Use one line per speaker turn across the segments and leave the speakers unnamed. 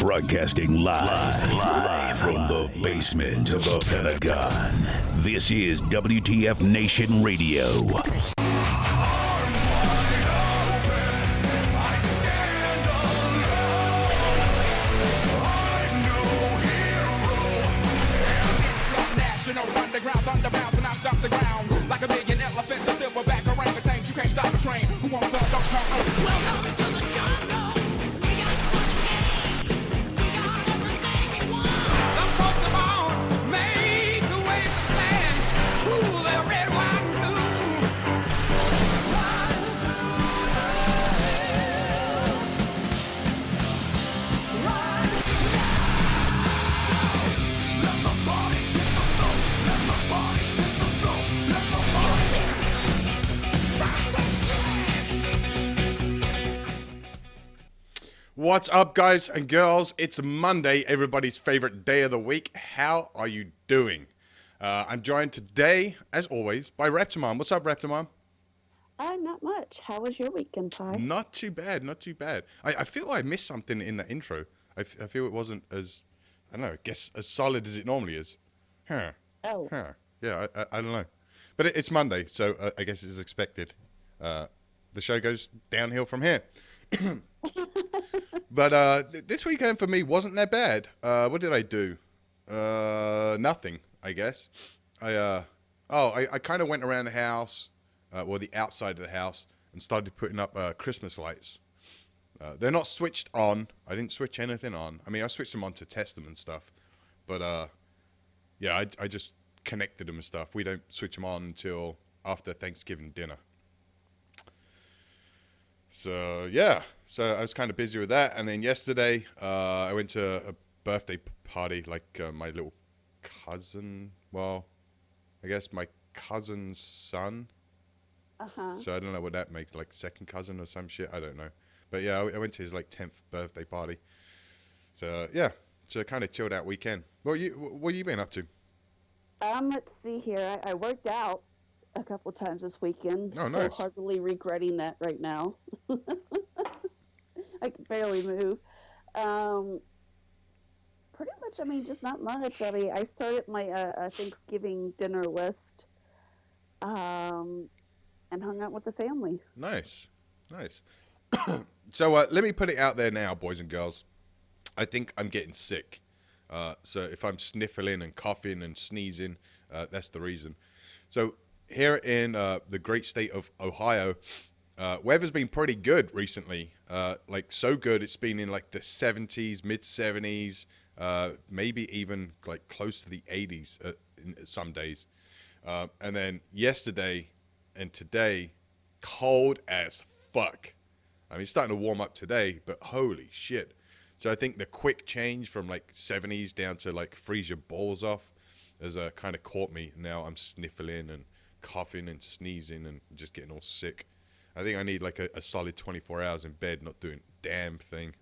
Broadcasting live from the basement of the Pentagon. This is WTF Nation Radio.
Underground, thunderbounds, and I stop the ground like a million elephants, a silverback orangutan. You can't stop the train. Who wants to don't come? Welcome to the jungle. We got fun and we got everything you want. Some folks are born made to wave the flag. Ooh, they're red, white, and blue. Run to the hills. Run to let the bodies hit the floor. Let the bodies hit the floor. Let the bodies hit
What's up, guys and girls? It's Monday, everybody's favorite day of the week. How are you doing? I'm joined today, as always, by Reptimon. What's up, Reptimon?
Not much. How was your weekend, Ty?
Not too bad, not too bad. I feel I missed something in the intro. I feel it wasn't as, I don't know, I guess as solid as it normally is. Yeah, I don't know. But it's Monday, so I guess it's expected. The show goes downhill from here. But this weekend for me wasn't that bad. What did I do? Nothing, I guess. I kind of went around the house, or the outside of the house, and started putting up Christmas lights. They're not switched on. I didn't switch anything on. I mean, I switched them on to test them and stuff. But, yeah, I just connected them and stuff. We don't switch them on until after Thanksgiving dinner. So, yeah. So I was kind of busy with that. And then yesterday, I went to a birthday party, like my little cousin. Well, I guess my cousin's son.
Uh-huh.
So I don't know what that makes, like second cousin or some shit. I don't know. But yeah, I went to his like 10th birthday party. So yeah, so I kind of chilled out weekend. What you been up to?
Let's see here. I worked out a couple times this weekend.
Oh, nice.
Wholeheartedly regretting that right now. I can barely move. Pretty much, I mean, just not much. I mean, I started my Thanksgiving dinner list and hung out with the family.
Nice. So let me put it out there now, boys and girls. I think I'm getting sick. So if I'm sniffling and coughing and sneezing, that's the reason. So here in the great state of Ohio, weather's been pretty good recently. Like so good, it's been in like the 70s, mid 70s, maybe even like close to the 80s in some days. And then yesterday and today, cold as fuck. I mean, it's starting to warm up today, but holy shit. So I think the quick change from like 70s down to like freeze your balls off has kind of caught me. Now I'm sniffling and coughing and sneezing and just getting all sick. I think I need like a solid 24 hours in bed, not doing a damn thing.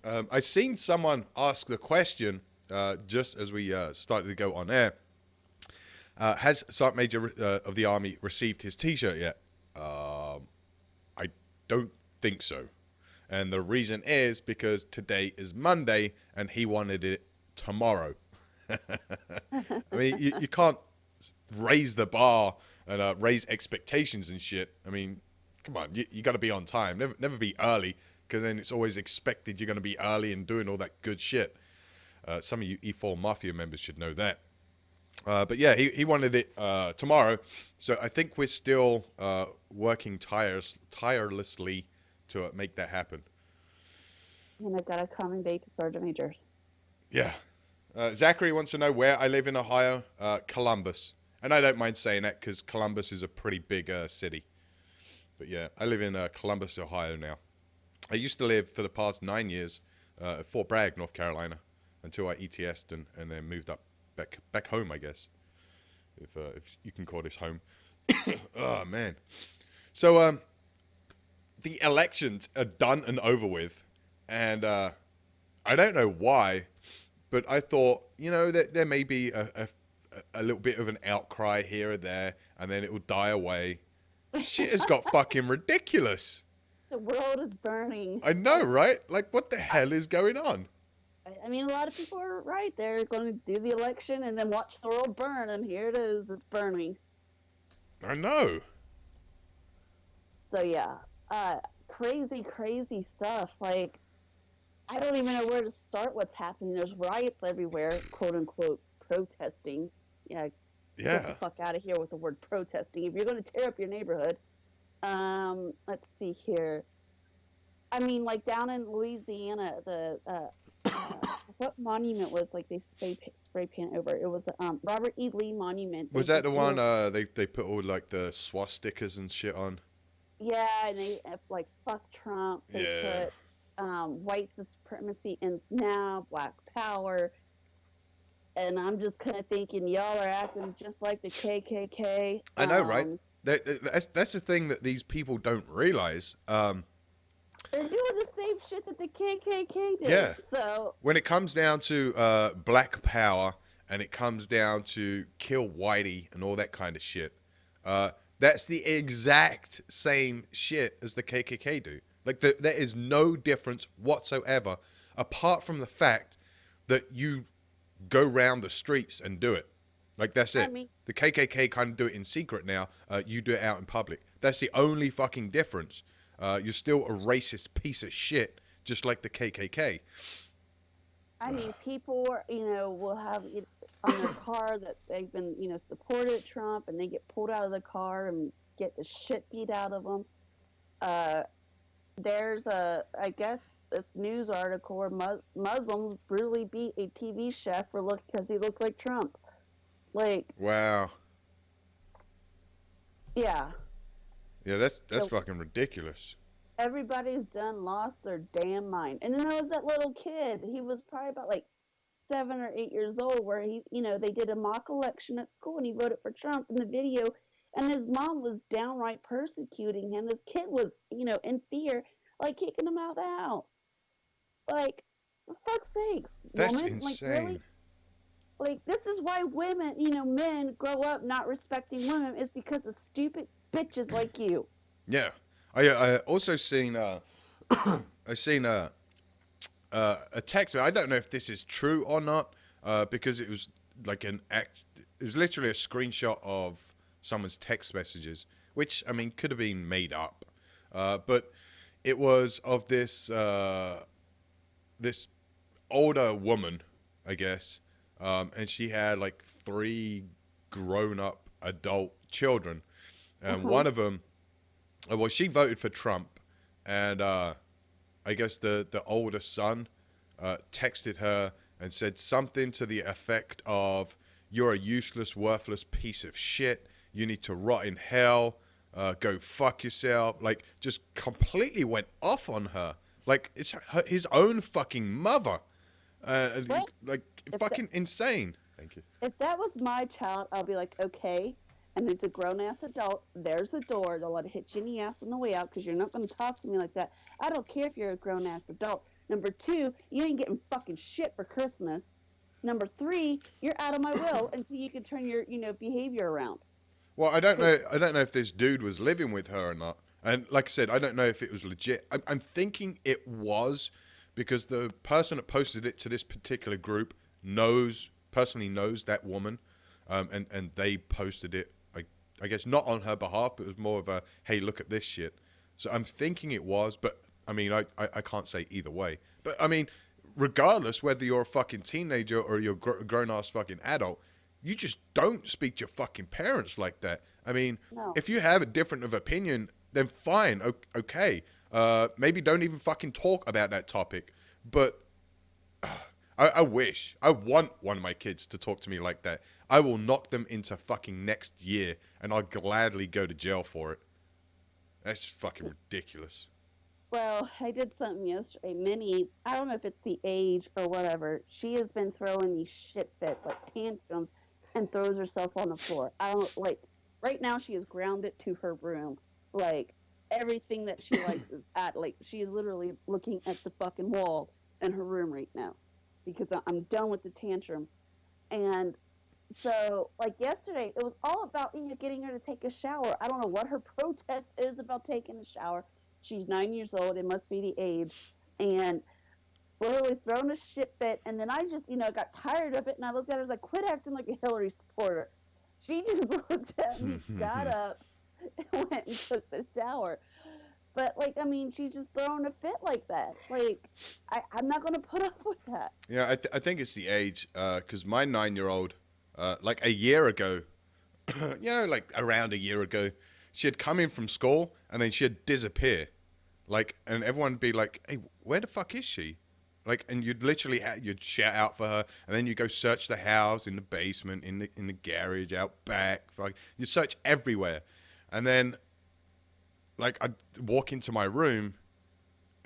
I seen someone ask the question just as we started to go on air. Has Sergeant Major of the Army received his T-shirt yet? I don't think so. And the reason is because today is Monday and he wanted it tomorrow. I mean, you can't raise the bar and raise expectations and shit. I mean, come on, you got to be on time. Never be early, because then it's always expected you're going to be early and doing all that good shit. Some of you E4 Mafia members should know that. But yeah, he wanted it tomorrow. So I think we're still working tirelessly to make that happen.
And I've got a common date to Sergeant Major.
Yeah. Zachary wants to know where I live in Ohio. Columbus. And I don't mind saying that because Columbus is a pretty big city. But yeah, I live in Columbus, Ohio now. I used to live for the past 9 years at Fort Bragg, North Carolina, until I ETS'd and then moved up back home, I guess, if you can call this home. Oh, man. So the elections are done and over with, and I don't know why, but I thought, you know, that there may be a little bit of an outcry here or there, and then it will die away. Shit has got fucking ridiculous.
The world is burning.
I know, right? Like, what the hell is going on?
I mean, a lot of people are right. They're going to do the election and then watch the world burn, and here it is. It's burning.
I know.
So yeah, crazy, crazy stuff. Like, I don't even know where to start. What's happening? There's riots everywhere, quote unquote, protesting. Yeah, get the
Yeah.
fuck out of here with the word protesting. If you're going to tear up your neighborhood, let's see here. I mean, like down in Louisiana, the what monument was like they spray paint over? It was Robert E. Lee monument. They
Was that
just
the one they put all like the swastikas and shit on?
yeah, and they like fuck Trump. They
Yeah.
put white supremacy ends now, Black Power, and I'm just kind of thinking y'all are acting just like the KKK.
I know, right? That's the thing that these people don't realize.
They're doing the same shit that the KKK did.
Yeah.
So
When it comes down to Black Power and it comes down to kill Whitey and all that kind of shit, that's the exact same shit as the KKK do. Like, there is no difference whatsoever, apart from the fact that you go round the streets and do it. Like, that's it.
I mean,
The KKK kind of do it in secret now. You do it out in public. That's the only fucking difference. You're still a racist piece of shit, just like the KKK.
I mean, people, will have it on their car that they've been, supported Trump, and they get pulled out of the car and get the shit beat out of them. There's I guess, this news article where Muslims brutally beat a TV chef because he looked like Trump. Like,
Wow.
yeah,
Yeah, that's
So-
fucking ridiculous.
everybody's lost their damn mind. And then there was that little kid. He was probably about like 7 or 8 years old, where they did a mock election at school, and he voted for Trump in the video, and his mom was downright persecuting him. This kid was, in fear, like kicking him out of the house. Like, for fuck's sakes,
That's
woman, like really,
insane.
like this is why women, men grow up not respecting women, is because of stupid bitches like you.
Yeah. I also seen I seen a text. I don't know if this is true or not, because it was like it was literally a screenshot of someone's text messages, which, I mean, could have been made up, but it was of this this older woman, I guess, and she had like 3 grown-up adult children, and one of them, well, she voted for Trump, and I guess the older son texted her and said something to the effect of, "You're a useless, worthless piece of shit. You need to rot in hell. Go fuck yourself." Like, just completely went off on her. Like, it's his own fucking mother.
Well,
Like,
if
fucking insane. Thank you.
If that was my child, I'll be like, okay, and it's a grown-ass adult, there's the door. Don't let it hit you in the ass on the way out, because you're not going to talk to me like that. I don't care if you're a grown-ass adult. Number 2, you ain't getting fucking shit for Christmas. Number 3, you're out of my will until you can turn your, behavior around.
Well, I don't know. I don't know if this dude was living with her or not. And like I said, I don't know if it was legit. I'm thinking it was, because the person that posted it to this particular group personally knows that woman, and they posted it. I guess not on her behalf, but it was more of a, hey, look at this shit. So I'm thinking it was, but I mean, I can't say either way. But I mean, regardless whether you're a fucking teenager or you're a grown-ass fucking adult, you just don't speak to your fucking parents like that. I mean,
No.
if you have a different of opinion, then fine, okay. Maybe don't even fucking talk about that topic. But I want one of my kids to talk to me like that. I will knock them into fucking next year, and I'll gladly go to jail for it. That's fucking ridiculous.
Well, I did something yesterday. Minnie, I don't know if it's the age or whatever, she has been throwing these shit fits, like tantrums, and throws herself on the floor. I don't, like, right now she is grounded to her room. Like, everything that she likes is like, she is literally looking at the fucking wall in her room right now, because I'm done with the tantrums. And so, like, yesterday, it was all about, getting her to take a shower. I don't know what her protest is about taking a shower. She's 9 years old. It must be the age. And literally thrown a shit fit. And then I just, got tired of it. And I looked at her, I was like, quit acting like a Hillary supporter. She just looked at me, got up, and went and took the shower. But, like, I mean, she's just throwing a fit like that. Like, I'm not going to put up with that.
Yeah, I think it's the age, because my 9-year-old, like a year ago, like around a year ago, she had come in from school and then she'd disappear. Like, and everyone would be like, hey, where the fuck is she? Like, and you'd literally, you'd shout out for her, and then you go search the house, in the basement, in the garage, out back. Like, you search everywhere. And then, like, I'd walk into my room,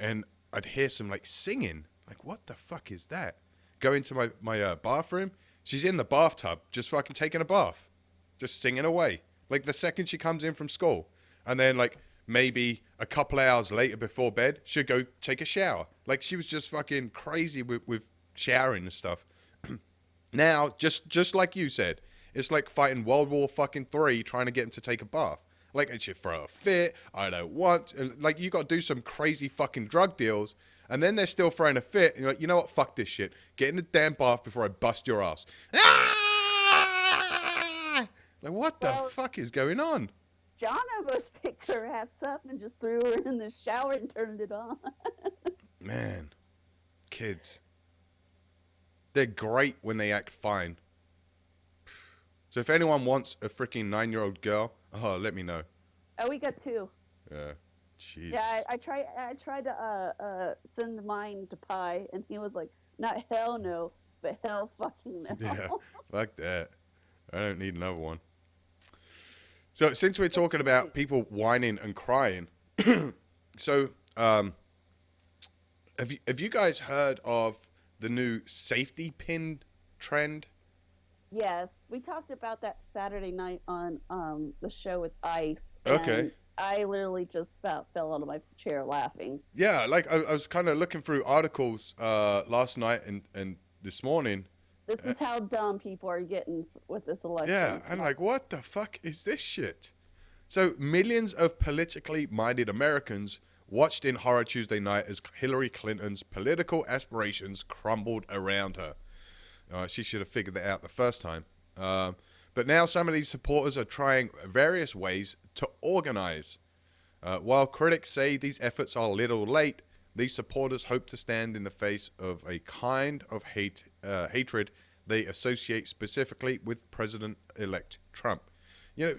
and I'd hear some, like, singing. Like, what the fuck is that? Go into my bathroom. She's in the bathtub, just fucking taking a bath. Just singing away. Like, the second she comes in from school. And then, like, maybe a couple hours later before bed, she'd go take a shower. Like, she was just fucking crazy with showering and stuff. Now, just like you said, it's like fighting World War fucking 3 trying to get him to take a bath. Like, and she'd throw a fit, I don't want, and like, you got to do some crazy fucking drug deals, and then they're still throwing a fit, and you're like, you know what, fuck this shit. Get in the damn bath before I bust your ass. Ah! Like, what the fuck is going on?
John almost picked her ass up and just threw her in the shower and turned it on.
Man, kids. They're great when they act fine. So if anyone wants a freaking 9-year-old girl, let me know.
Oh, we got 2.
Yeah, jeez.
Yeah, I tried to send mine to Pi, and he was like, not hell no, but hell fucking no.
Yeah, fuck that. I don't need another one. So since we're talking about people whining and crying, so have you guys heard of the new safety pin trend?
Yes, we talked about that Saturday night on the show with Ice.
Okay.
I literally just about fell out of my chair laughing.
Yeah, like I was kind of looking through articles last night and this morning.
This is how dumb people are getting with this election.
Yeah, and like, what the fuck is this shit? So millions of politically minded Americans watched in horror Tuesday night as Hillary Clinton's political aspirations crumbled around her. She should have figured that out the first time. But now some of these supporters are trying various ways to organize. While critics say these efforts are a little late, these supporters hope to stand in the face of a kind of hatred they associate specifically with President-elect Trump. You know,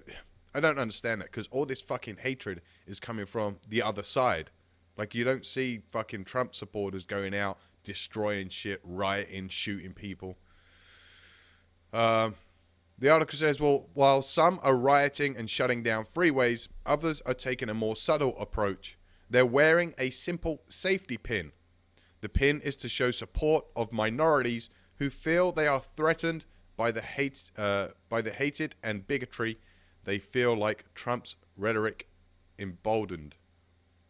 I don't understand that, because all this fucking hatred is coming from the other side. Like, you don't see fucking Trump supporters going out, destroying shit, rioting, shooting people. The article says, well, while some are rioting and shutting down freeways, others are taking a more subtle approach. They're wearing a simple safety pin. The pin is to show support of minorities who feel they are threatened by the hated and bigotry they feel like Trump's rhetoric emboldened.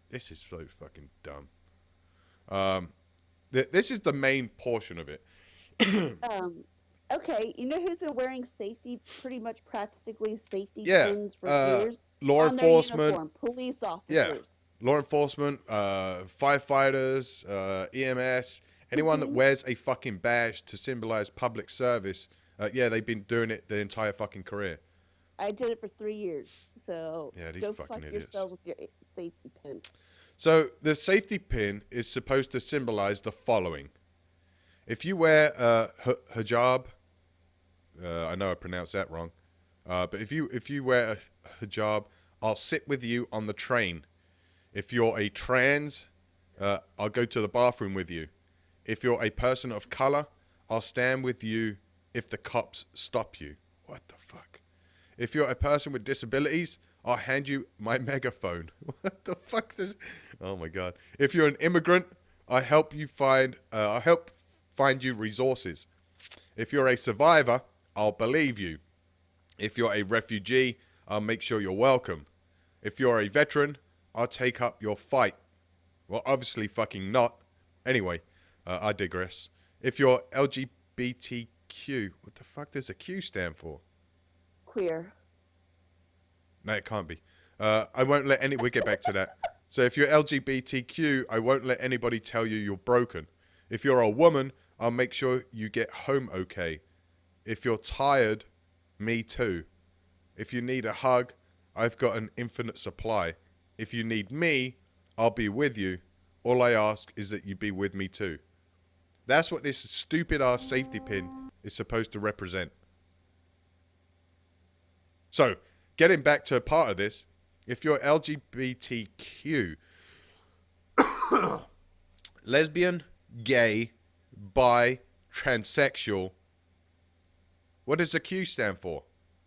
This is so fucking dumb. This is the main portion of it.
Okay, you know who's been wearing pretty much practically safety
Yeah,
pins for years?
law
On their
enforcement.
uniform, police officers.
Yeah, law enforcement, firefighters, EMS, anyone that wears a fucking badge to symbolize public service. Yeah, they've been doing it their entire fucking career.
I did it for 3 years, so
Yeah, these
go
fucking
fuck
idiots.
yourself with your safety pin.
So the safety pin is supposed to symbolize the following. If you wear a hijab, I know I pronounced that wrong, but if you wear a hijab, I'll sit with you on the train. If you're a trans, I'll go to the bathroom with you. If you're a person of color, I'll stand with you if the cops stop you. What the fuck? If you're a person with disabilities, I'll hand you my megaphone. What the fuck does... Oh my God. If you're an immigrant, I'll help find you resources. If you're a survivor, I'll believe you. If you're a refugee, I'll make sure you're welcome. If you're a veteran, I'll take up your fight. Well, obviously fucking not. Anyway, I digress. If you're LGBTQ, what the fuck does a Q stand for?
Queer.
No, it can't be. I won't let we'll get back to that. So if you're LGBTQ, I won't let anybody tell you you're broken. If you're a woman, I'll make sure you get home okay. If you're tired, me too. If you need a hug, I've got an infinite supply. If you need me, I'll be with you. All I ask is that you be with me too. That's what this stupid ass safety pin is supposed to represent. So, getting back to a part of this, if you're LGBTQ, lesbian, gay, bi, transsexual, what does the Q stand for?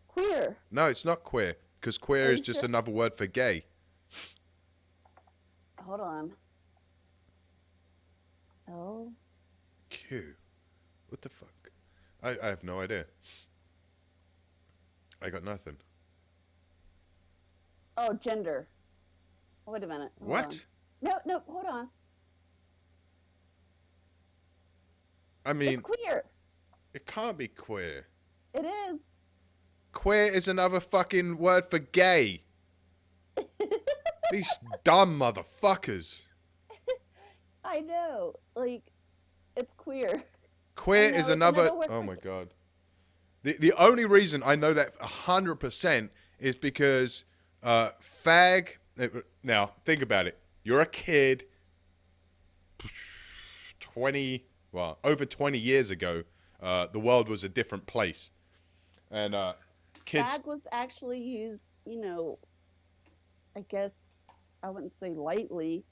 Queer.
No, it's not queer, because queer
Are
is
you
just
sure?
another word for gay.
Hold on. Oh.
Q. What the fuck? I have no idea. I got nothing.
Oh, gender. Wait a minute. Hold
What?
on. No, hold on.
I mean,
It's queer.
it can't be queer.
It is.
Queer is another fucking word for gay. These dumb motherfuckers.
I know. Like, it's queer.
Queer
I know,
is
it's
another.
another word
Oh
for
my
gay.
god. The only reason I know that 100% is because fag. Now think about it. You're a kid. over 20 years ago, the world was a different place, and kids.
Fag was actually used, I guess I wouldn't say lightly,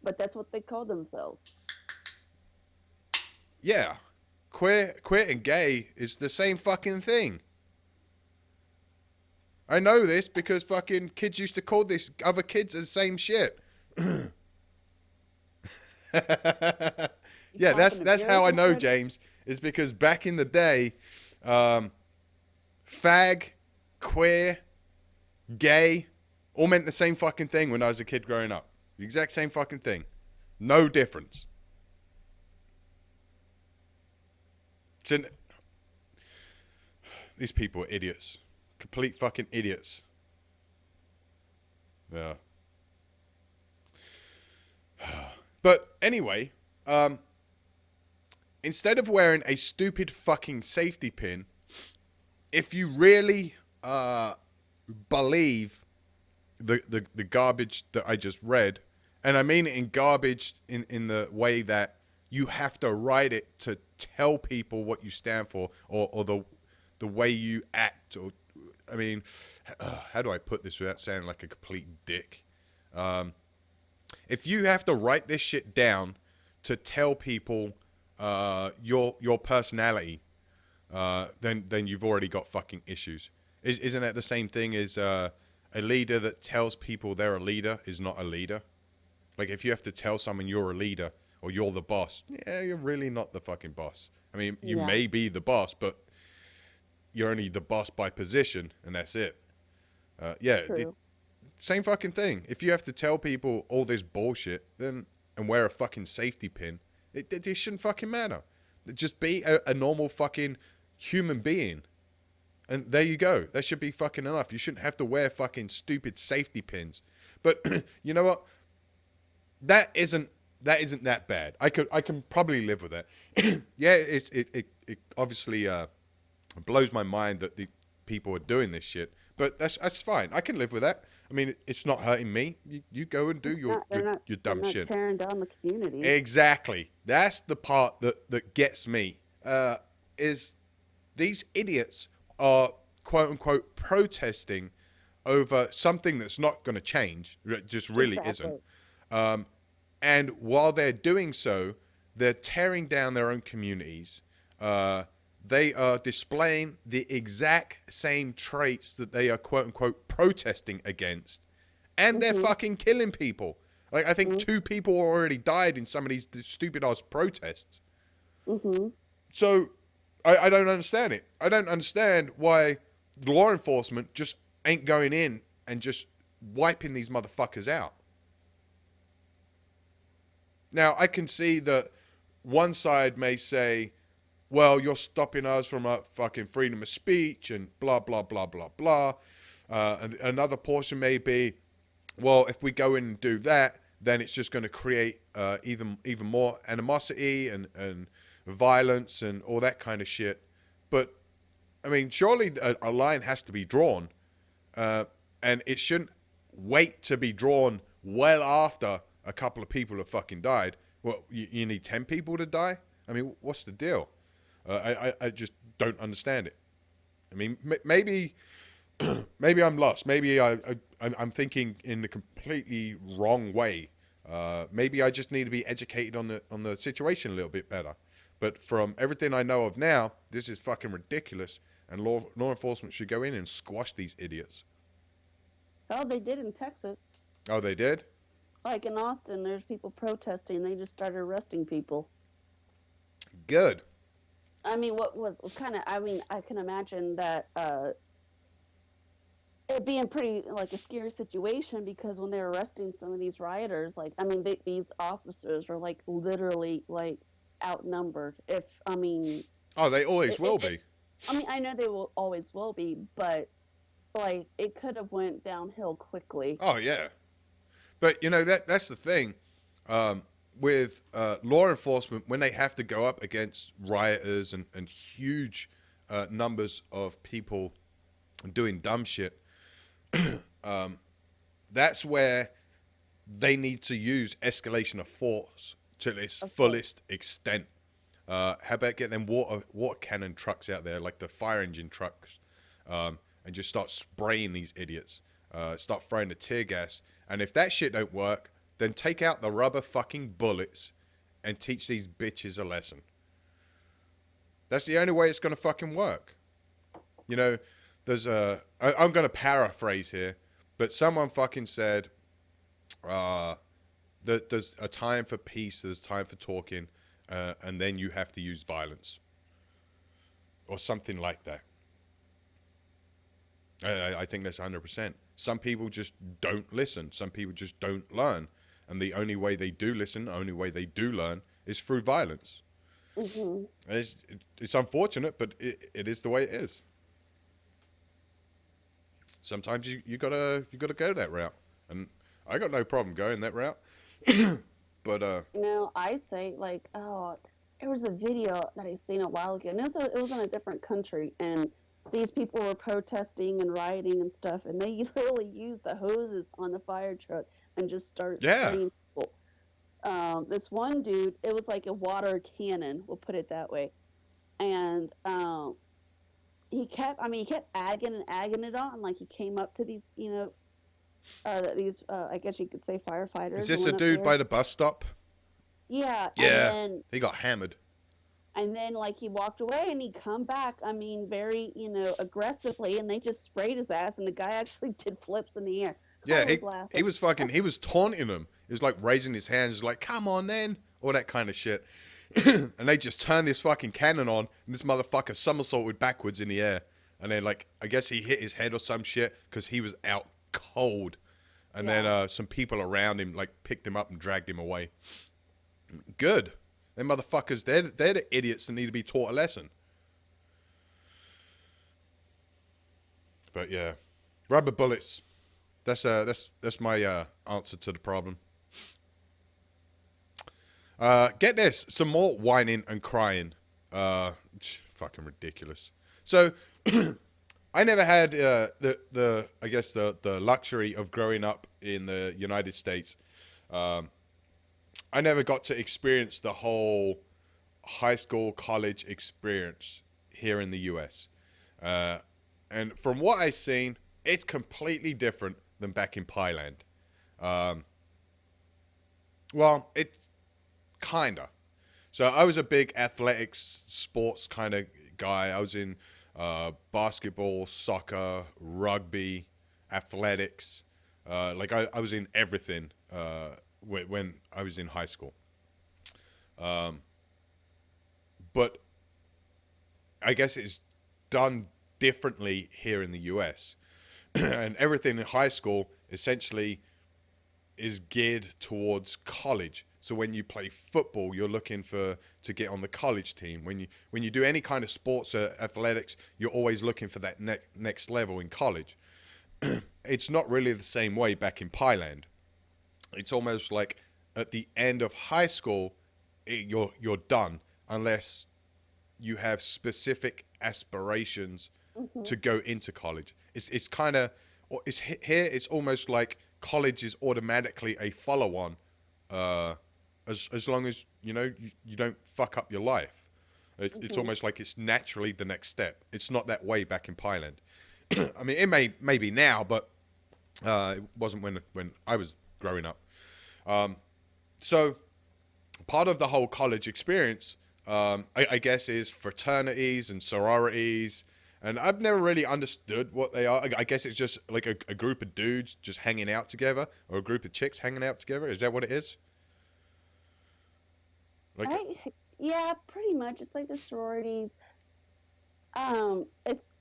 but that's what they call themselves.
Yeah, queer and gay is the same fucking thing. I know this because fucking kids used to call this other kids the same shit. Yeah, that's how I know, James. Is because back in the day, fag, queer, gay, all meant the same fucking thing when I was a kid growing up. The exact same fucking thing. No difference. These people are idiots. Complete fucking idiots. Yeah. But anyway, instead of wearing a stupid fucking safety pin, if you really believe the garbage that I just read, and I mean it in garbage in the way that you have to write it to tell people what you stand for, or the way you act, or I mean, how do I put this without sounding like a complete dick? If you have to write this shit down to tell people your personality, then you've already got fucking issues. Isn't that the same thing as a leader that tells people they're a leader is not a leader? Like if you have to tell someone you're a leader or you're the boss, yeah, you're really not the fucking boss. I mean, you may be the boss, but you're only the boss by position, and that's it. Same fucking thing. If you have to tell people all this bullshit, then and wear a fucking safety pin, it shouldn't fucking matter. Just be a normal fucking human being, and there you go. That should be fucking enough. You shouldn't have to wear fucking stupid safety pins. But you know what? That isn't that bad. I can probably live with that. Yeah, it obviously blows my mind that the people are doing this shit, but that's fine. I can live with that. I mean, it's not hurting me. You go and do your dumb shit.
Tearing down the community.
Exactly. That's the part that gets me. Is these idiots are quote unquote protesting over something that's not going to change. It just really isn't. And while they're doing so, they're tearing down their own communities. They are displaying the exact same traits that they are quote unquote protesting against. And they're fucking killing people. Like, I think 2 people already died in some of these stupid ass protests. So I don't understand it. I don't understand why law enforcement just ain't going in and just wiping these motherfuckers out. Now, I can see that one side may say, well, you're stopping us from our fucking freedom of speech and blah, blah, blah, blah, blah. And another portion may be, well, if we go in and do that, then it's just going to create even more animosity and violence and all that kind of shit. But I mean, surely a line has to be drawn, and it shouldn't wait to be drawn well after a couple of people have fucking died. Well, you need 10 people to die? I mean, what's the deal? I just don't understand it. I mean, maybe maybe I'm lost. Maybe I'm thinking in the completely wrong way. Maybe I just need to be educated on the situation a little bit better. But from everything I know of now, this is fucking ridiculous, and law enforcement should go in and squash these idiots.
Oh, they did in Texas.
Oh, they did?
Like in Austin, there's people protesting. They just started arresting people.
Good.
I mean, what was kind of, I mean, I can imagine that it being pretty like a scary situation, because when they're arresting some of these rioters, like, I mean, these officers are like literally like outnumbered. I mean,
Oh, they always will be.
I mean, I know they always will be, but like it could have went downhill quickly.
Oh, yeah. But, you know, that's the thing. With law enforcement, when they have to go up against rioters and huge numbers of people doing dumb shit, that's where they need to use escalation of force to its fullest extent. How about get them water cannon trucks out there, like the fire engine trucks, and just start spraying these idiots. Start throwing the tear gas. And if that shit don't work, then take out the rubber fucking bullets and teach these bitches a lesson. That's the only way it's going to fucking work. You know, there's I'm going to paraphrase here, but someone fucking said, that there's a time for peace, there's time for talking, and then you have to use violence. Or something like that. I think that's 100%. Some people just don't listen. Some people just don't learn. And the only way they do listen, the only way they do learn is through violence. Mm-hmm. It's unfortunate, but it is the way it is. Sometimes you gotta go that route. And I got no problem going that route. But
you know, I say like, oh, there was a video that I seen a while ago, and it was in a different country, and these people were protesting and rioting and stuff, and they literally used the hoses on the fire truck and just started spraying people. This one dude, it was like a water cannon, we'll put it that way, and he kept agging it on, like he came up to these, you know, I guess you could say firefighters.
Is this a dude by the bus stop?
Yeah.
Yeah.
And then,
he got hammered.
And then, like, he walked away, and he come back, I mean, very, you know, aggressively, and they just sprayed his ass, and the guy actually did flips in the air.
Yeah, he was taunting him. He was, like, raising his hands, like, come on, then, all that kind of shit. And they just turned this fucking cannon on, and this motherfucker somersaulted backwards in the air. And then, like, I guess he hit his head or some shit, because he was out cold. And then some people around him, like, picked him up and dragged him away. Good. Them motherfuckers, they're the idiots that need to be taught a lesson. But yeah, rubber bullets. That's my answer to the problem. Get this, some more whining and crying. Fucking ridiculous. So, I never had the luxury of growing up in the United States. I never got to experience the whole high school, college experience here in the US. And from what I've seen, it's completely different than back in Pyland. Well, it's kinda. So I was a big athletics, sports kind of guy. I was in basketball, soccer, rugby, athletics. Like I was in everything. When I was in high school. But I guess it's done differently here in the US. And everything in high school essentially is geared towards college. So when you play football, you're looking to get on the college team. When you do any kind of sports or athletics, you're always looking for that next level in college. it's not really the same way back in Pyland. It's almost like at the end of high school, you're done unless you have specific aspirations to go into college. It's kind of here. It's almost like college is automatically a follow-on, as long as you don't fuck up your life. It's almost like it's naturally the next step. It's not that way back in Pyland. I mean, it may be now, but it wasn't when I was growing up. So part of the whole college experience, I guess, is fraternities and sororities. And I've never really understood what they are. I guess it's just like a group of dudes just hanging out together, or a group of chicks hanging out together. Is that what it is? Like,
Yeah, pretty much. It's like the sororities.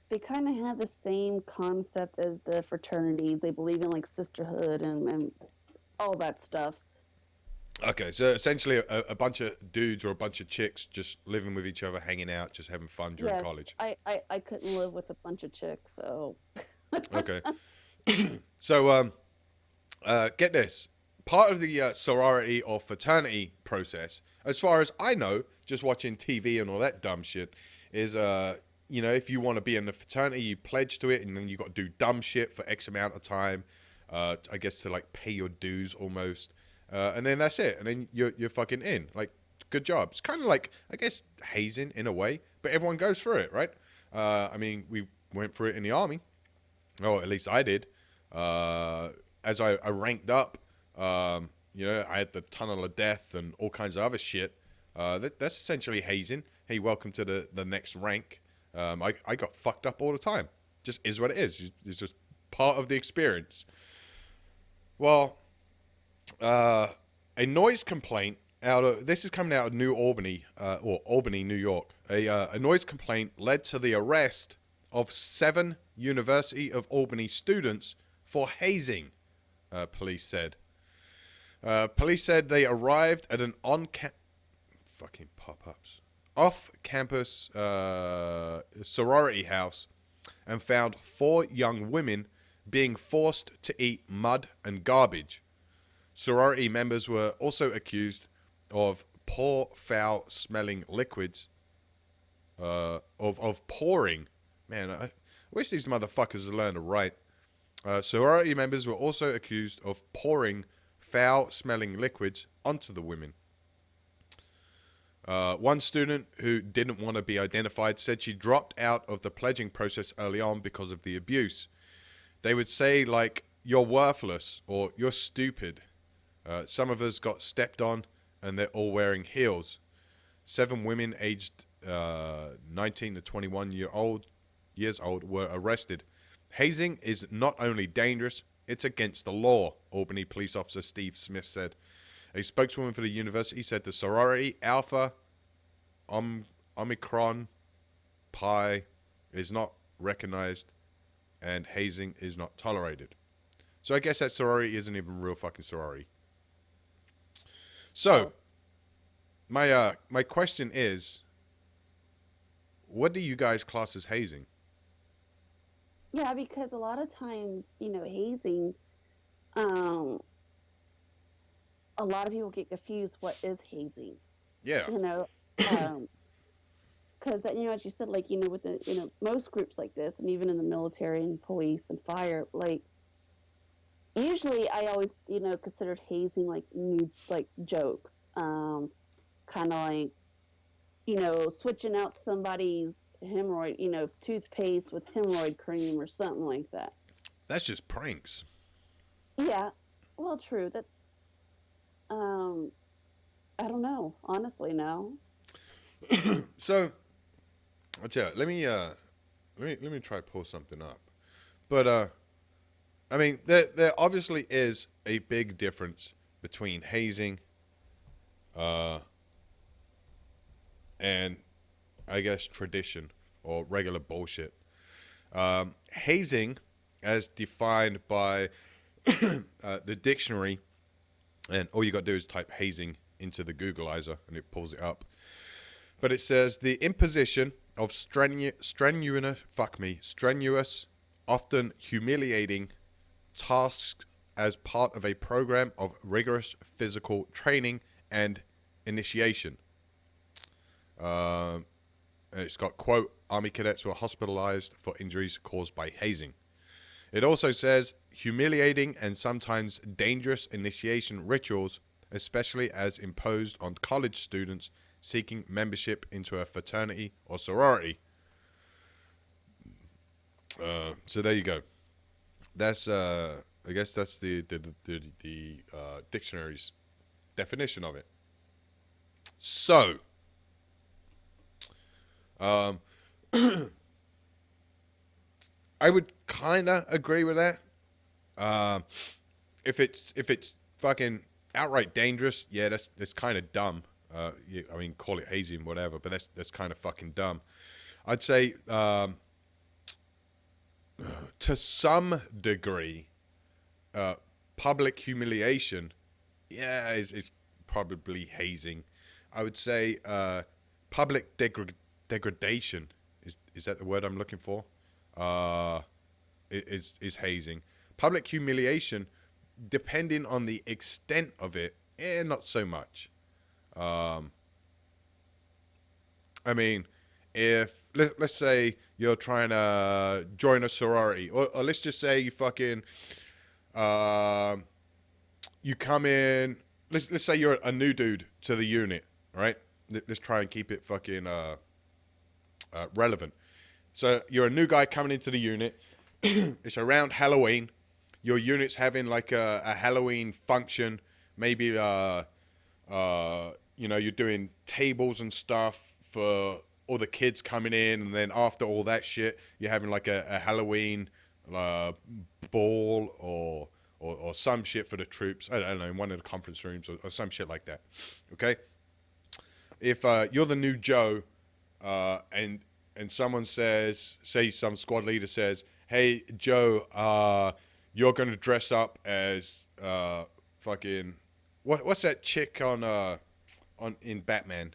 They kind of have the same concept as the fraternities. They believe in like sisterhood and all that stuff.
okay, so essentially a bunch of dudes or a bunch of chicks just living with each other, hanging out, just having fun during
Yes,
college.
I couldn't live with a bunch of chicks, so
Okay. So, get this. Part of the sorority or fraternity process, as far as I know, just watching TV and all that dumb shit, is, if you want to be in the fraternity, you pledge to it, and then you got to do dumb shit for X amount of time, I guess to, like, pay your dues almost. And then that's it. And then you're fucking in. Like, good job. It's kind of like, I guess, hazing in a way, but everyone goes through it, right? I mean, we went through it in the army. Or at least I did. As I ranked up, I had the tunnel of death and all kinds of other shit. That's essentially hazing. Hey, welcome to the next rank. I got fucked up all the time. Just is what it is. It's just part of the experience. Well, a noise complaint this is coming out of New Albany, or Albany, New York. A noise complaint led to the arrest of 7 University of Albany students for hazing, police said. Police said they arrived at an fucking pop-ups, off-campus sorority house and found 4 young women being forced to eat mud and garbage. Sorority members were also accused of poor, foul-smelling liquids, of pouring. Man, I wish these motherfuckers would learn to write. Sorority members were also accused of pouring foul-smelling liquids onto the women. One student who didn't want to be identified said she dropped out of the pledging process early on because of the abuse. They would say, like, you're worthless or you're stupid. Some of us got stepped on and they're all wearing heels. 7 women aged 19 to 21 years old were arrested. Hazing is not only dangerous, it's against the law, Albany police officer Steve Smith said. A spokeswoman for the university said the sorority Alpha Omicron Pi is not recognized and hazing is not tolerated. So I guess that sorority isn't even a real fucking sorority. So, my question is, what do you guys class as hazing?
yeah, because a lot of times, hazing, a lot of people get confused. What is hazing?
Yeah.
Because as you said, like with the most groups like this, and even in the military and police and fire, like usually I always considered hazing like new like jokes, kind of like switching out somebody's hemorrhoid toothpaste with hemorrhoid cream or something like that.
That's just pranks.
Yeah, well, true. That I don't know, honestly. No.
So, I'll tell you, let me try to pull something up. But I mean, there obviously is a big difference between hazing, and I guess tradition or regular bullshit. Hazing, as defined by the dictionary, and all you got to do is type hazing into the Googleizer and it pulls it up. But it says the imposition of strenuous often humiliating tasks as part of a program of rigorous physical training and initiation. It's got, quote, Army cadets were hospitalized for injuries caused by hazing. It also says humiliating and sometimes dangerous initiation rituals, especially as imposed on college students seeking membership into a fraternity or sorority. So there you go. That's I guess that's the dictionary's definition of it. So, I would kind of agree with that. If it's fucking outright dangerous, yeah, that's kind of dumb. I mean, call it hazing, whatever, but that's kind of fucking dumb. I'd say to some degree, public humiliation, yeah, is probably hazing. I would say public degradation is that the word I'm looking for? Is hazing. Public humiliation, depending on the extent of it, not so much. I mean, if let's say you're trying to join a sorority, or let's just say you fucking you come in. Let's say you're a new dude to the unit, right? Let's try and keep it fucking relevant. So you're a new guy coming into the unit. It's around Halloween. Your unit's having like a Halloween function. Maybe you're doing tables and stuff for all the kids coming in, and then after all that shit, you're having like a Halloween ball or some shit for the troops. I don't know, in one of the conference rooms or some shit like that. Okay? If you're the new Joe, and someone says, say some squad leader says, hey, Joe, you're going to dress up as fucking... What's that chick on in Batman?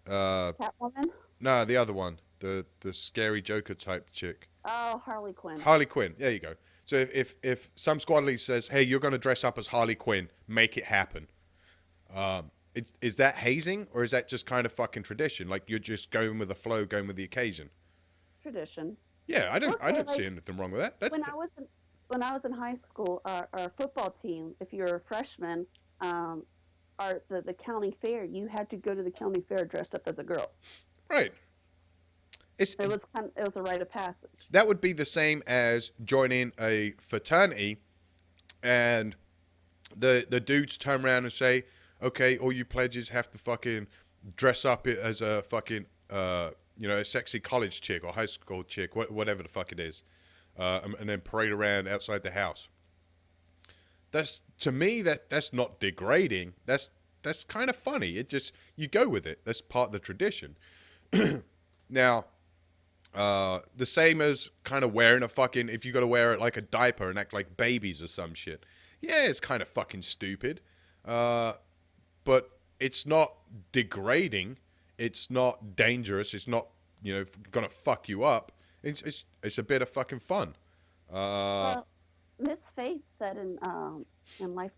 Catwoman?
No, the other one. The scary Joker type chick.
Oh, Harley Quinn.
Harley Quinn. There you go. So if some squad leader says, hey, you're going to dress up as Harley Quinn, make it happen. Is that hazing, or is that just kind of fucking tradition? Like you're just going with the flow, going with the occasion?
Tradition.
Yeah, I don't
Okay,
see anything wrong with that.
When I was in high school, our football team, if you were a freshman, the county fair, you had to go to the county fair dressed up as a girl.
Right.
It was a rite of passage.
That would be the same as joining a fraternity, and the dudes turn around and say, okay, all you pledges have to fucking dress up as a fucking a sexy college chick or high school chick, whatever the fuck it is, and then parade around outside the house. To me, that's not degrading. That's kind of funny. It just, you go with it. That's part of the tradition. Now, the same as kind of wearing if you got to wear it like a diaper and act like babies or some shit. Yeah, it's kind of fucking stupid. But it's not degrading. It's not dangerous. It's not, gonna fuck you up. It's a bit of fucking fun.
Well, Miss Faith said in Life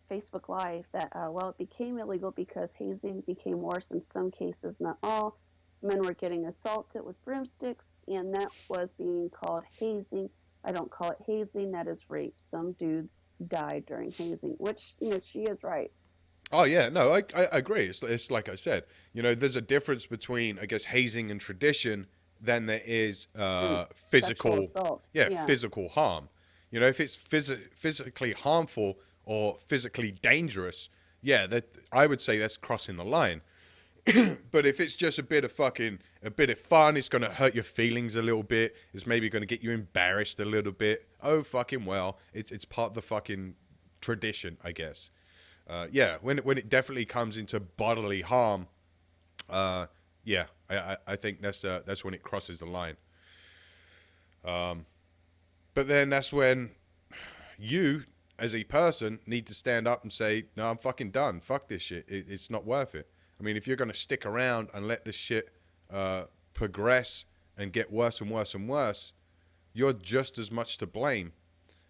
Facebook Live that it became illegal because hazing became worse in some cases, not all. Men were getting assaulted with broomsticks, and that was being called hazing. I don't call it hazing. That is rape. Some dudes died during hazing, which she is right.
Oh yeah, no, I agree. It's like I said, there's a difference between, I guess, hazing and tradition than there is physical, physical harm. If it's physically harmful or physically dangerous, yeah, that I would say that's crossing the line. But if it's just a bit of fun, it's going to hurt your feelings a little bit. It's maybe going to get you embarrassed a little bit. Oh, fucking well, it's part of the fucking tradition, I guess. When it definitely comes into bodily harm, I think that's when it crosses the line. But then that's when you, as a person, need to stand up and say, no, I'm fucking done. Fuck this shit. It's not worth it. I mean, if you're going to stick around and let this shit progress and get worse and worse and worse, you're just as much to blame.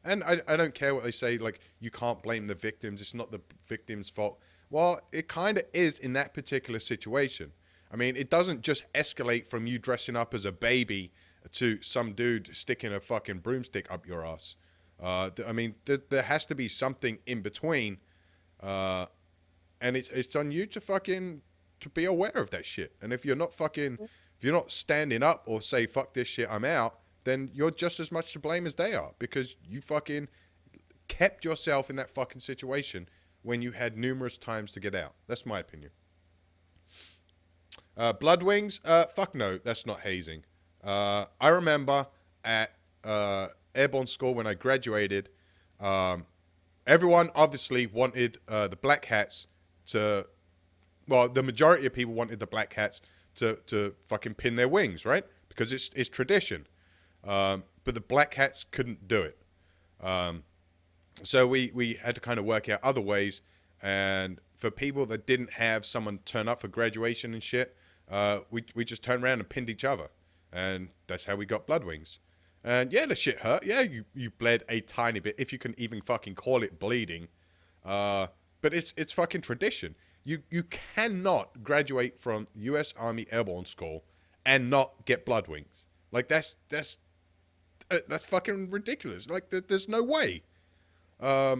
And I don't care what they say, like, you can't blame the victims. It's not the victim's fault. Well, it kind of is in that particular situation. I mean, it doesn't just escalate from you dressing up as a baby to some dude sticking a fucking broomstick up your ass. I mean, there has to be something in between. And it's on you to be aware of that shit. And if you're not standing up or say, fuck this shit, I'm out, then you're just as much to blame as they are, because you fucking kept yourself in that fucking situation when you had numerous times to get out. That's my opinion. Blood wings? Fuck no, that's not hazing. I remember at airborne school when I graduated, everyone obviously wanted the black hats to, well, the majority of people wanted the black hats to fucking pin their wings, right? Because it's tradition. But the black hats couldn't do it. So we had to kind of work out other ways. And for people that didn't have someone turn up for graduation and shit, we just turned around and pinned each other. And that's how we got blood wings. And yeah, the shit hurt. Yeah, you bled a tiny bit, if you can even fucking call it bleeding. But it's fucking tradition. You cannot graduate from U.S. Army Airborne School and not get blood wings. Like, that's fucking ridiculous. Like, there's no way. I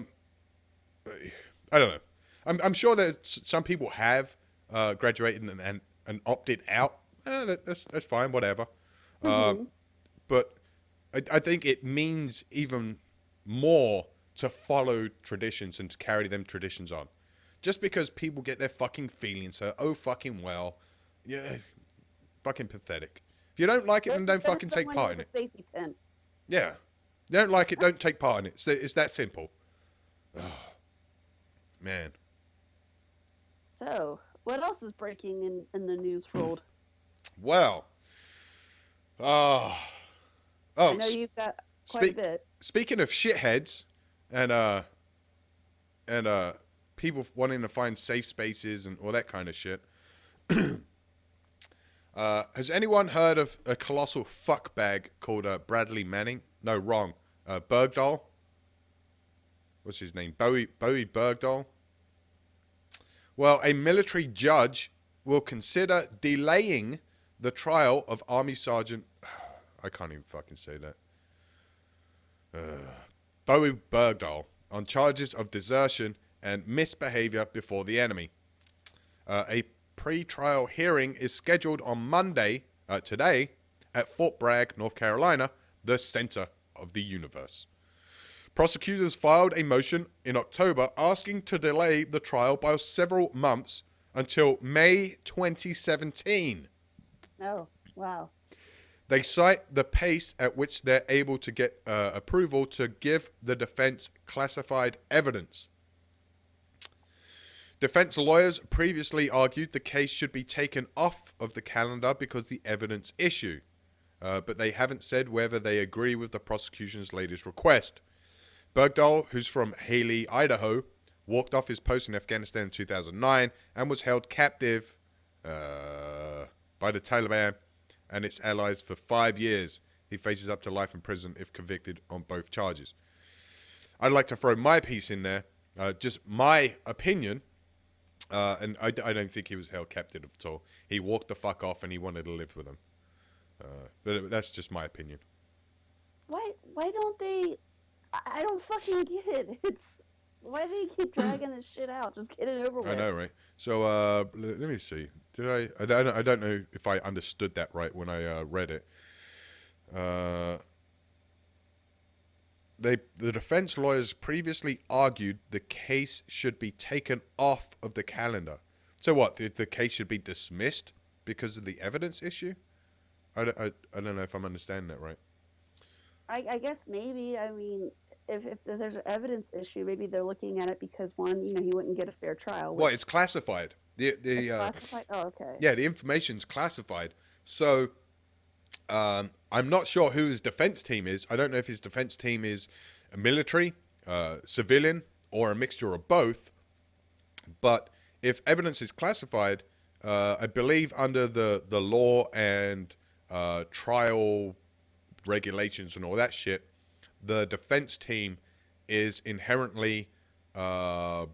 don't know. I'm sure that some people have graduated and opted out. That's fine, whatever. But I think it means even more to follow traditions and to carry them traditions on. Just because people get their fucking feelings hurt, oh fucking well, yeah, fucking pathetic. If you don't like it, then don't fucking take part in it.
Safety pin.
Yeah. You don't like it, don't take part in it. It's that simple. Oh, man.
So, what else is breaking in the news world?
Well. I
know you've got quite a bit. Speaking
of shitheads and people wanting to find safe spaces and all that kind of shit. Has anyone heard of a colossal fuckbag called Bradley Manning? No, wrong. Bergdahl. What's his name? Bowie Bergdahl. Well, a military judge will consider delaying the trial of Army Sergeant... I can't even fucking say that. Bowie Bergdahl on charges of desertion and misbehavior before the enemy. A pre-trial hearing is scheduled on Monday, today, at Fort Bragg, North Carolina, the center of the universe. Prosecutors filed a motion in October asking to delay the trial by several months until May 2017.
Oh, wow.
They cite the pace at which they're able to get approval to give the defense classified evidence. Defense lawyers previously argued the case should be taken off of the calendar because the evidence issue, but they haven't said whether they agree with the prosecution's latest request. Bergdahl, who's from Haley, Idaho, walked off his post in Afghanistan in 2009 and was held captive by the Taliban and its allies for 5 years. He faces up to life in prison if convicted on both charges. I'd like to throw my piece in there, just my opinion, and I don't think he was held captive at all. He walked the fuck off and he wanted to live with them. But that's just my opinion.
Why don't they... I don't fucking get it. Why do they keep dragging this shit out? Just get it over with.
I know, right? So let me see. Did I don't know if I understood that right when I read it. The defense lawyers previously argued the case should be taken off of the calendar. So what? The case should be dismissed because of the evidence issue? I don't know if I'm understanding that right.
I guess maybe. I mean, if there's an evidence issue, maybe they're looking at it because, one, he wouldn't get a fair trial.
Well, it's classified.
It's classified? Oh, okay.
Yeah, the information's classified. So I'm not sure who his defense team is. I don't know if his defense team is a military, civilian, or a mixture of both. But if evidence is classified, I believe under the law and trial regulations and all that shit, the defense team is inherently, what's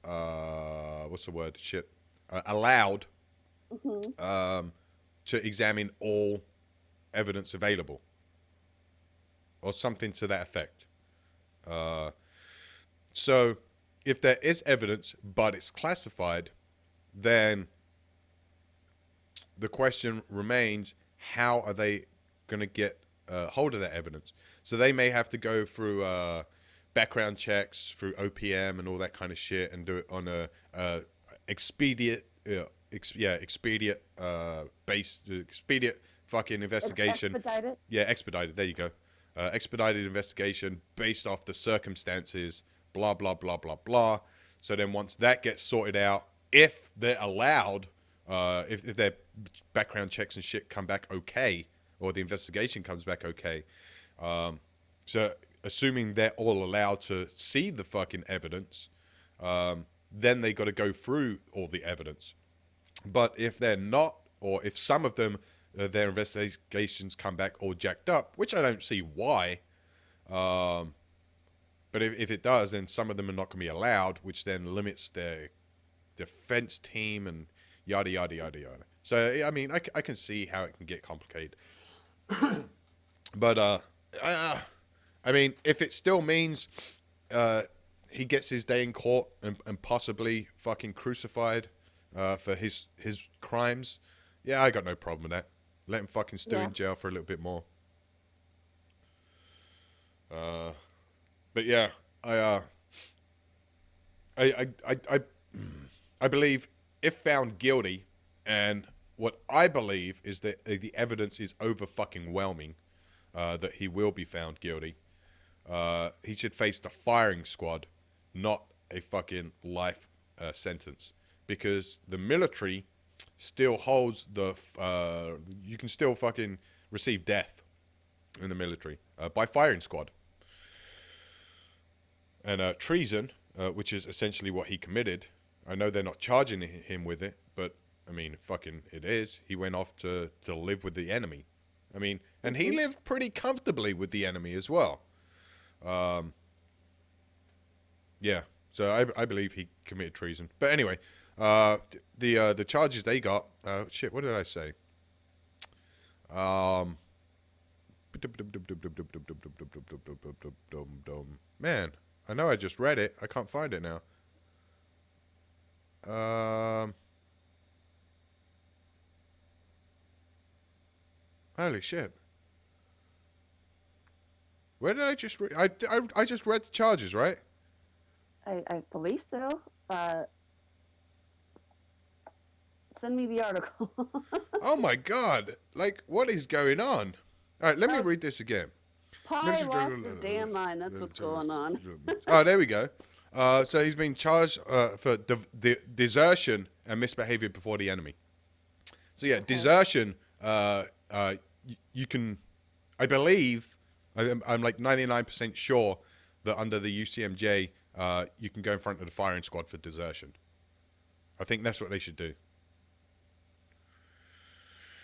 the word? Shit. Allowed to examine all evidence available, or something to that effect. So if there is evidence, but it's classified, then the question remains, how are they going to get hold of that evidence? So they may have to go through background checks, through OPM and all that kind of shit, and do it on a expedient fucking investigation.
Expedited.
Yeah, expedited. There you go. Expedited investigation based off the circumstances, blah, blah, blah, blah, blah. So then once that gets sorted out, if they're allowed, if their background checks and shit come back okay, or the investigation comes back okay, so assuming they're all allowed to see the fucking evidence, then they got to go through all the evidence. But if they're not, or if some of them, their investigations come back all jacked up, which I don't see why, but if it does, then some of them are not going to be allowed, which then limits their defense team and yada, yada, yada, yada. So, I mean, I can see how it can get complicated. But, I mean, if it still means he gets his day in court and possibly fucking crucified for his crimes, yeah, I got no problem with that. Let him fucking stew in jail for a little bit more. But yeah, I believe if found guilty, and what I believe is that the evidence is over fucking whelming, that he will be found guilty, he should face the firing squad, not a fucking life sentence, because the military still holds the you can still fucking receive death in the military by firing squad. And treason, which is essentially what he committed, I know they're not charging him with it, but I mean, fucking it is. He went off to live with the enemy. I mean, and he lived pretty comfortably with the enemy as well. Yeah, so I believe he committed treason. But anyway, the charges they got, shit, what did I say? Man, I know I just read it. I can't find it now. Holy shit. Where did I just read? I just read the charges, right?
I believe so. Send me the article.
Oh my god. Like, what is going on? All right, let me read this again.
Pi lost his damn mind. That's what's going on.
Oh, there we go. So he's been charged for desertion and misbehavior before the enemy. So yeah, desertion. You can, I believe, I'm like 99% sure that under the UCMJ, you can go in front of the firing squad for desertion. I think that's what they should do.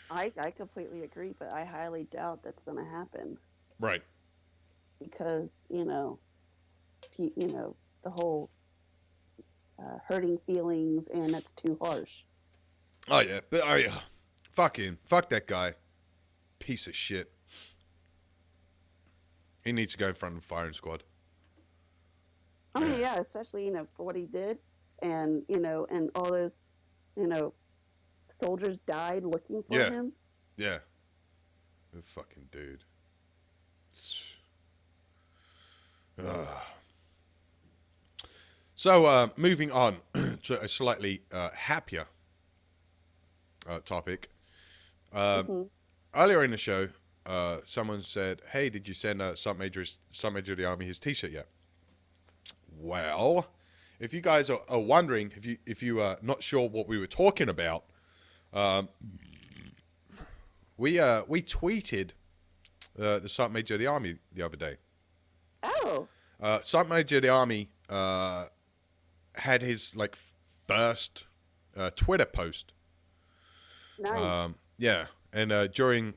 I completely agree, but I highly doubt that's going to happen.
Right.
Because, the whole hurting feelings, and that's too harsh.
Oh, yeah. But fuck that guy. Piece of shit. He needs to go in front of the firing squad.
I mean, yeah, especially, for what he did. And, and all those, soldiers died looking for him.
Yeah. The fucking dude. So, moving on to a slightly happier topic. Earlier in the show, someone said, "Hey, did you send Sergeant Major of the Army his T-shirt yet?" Well, if you guys are wondering, if you are not sure what we were talking about, we tweeted the Sergeant Major of the Army the other day.
Oh.
Sergeant Major of the Army had his first Twitter post.
Nice.
Yeah, and during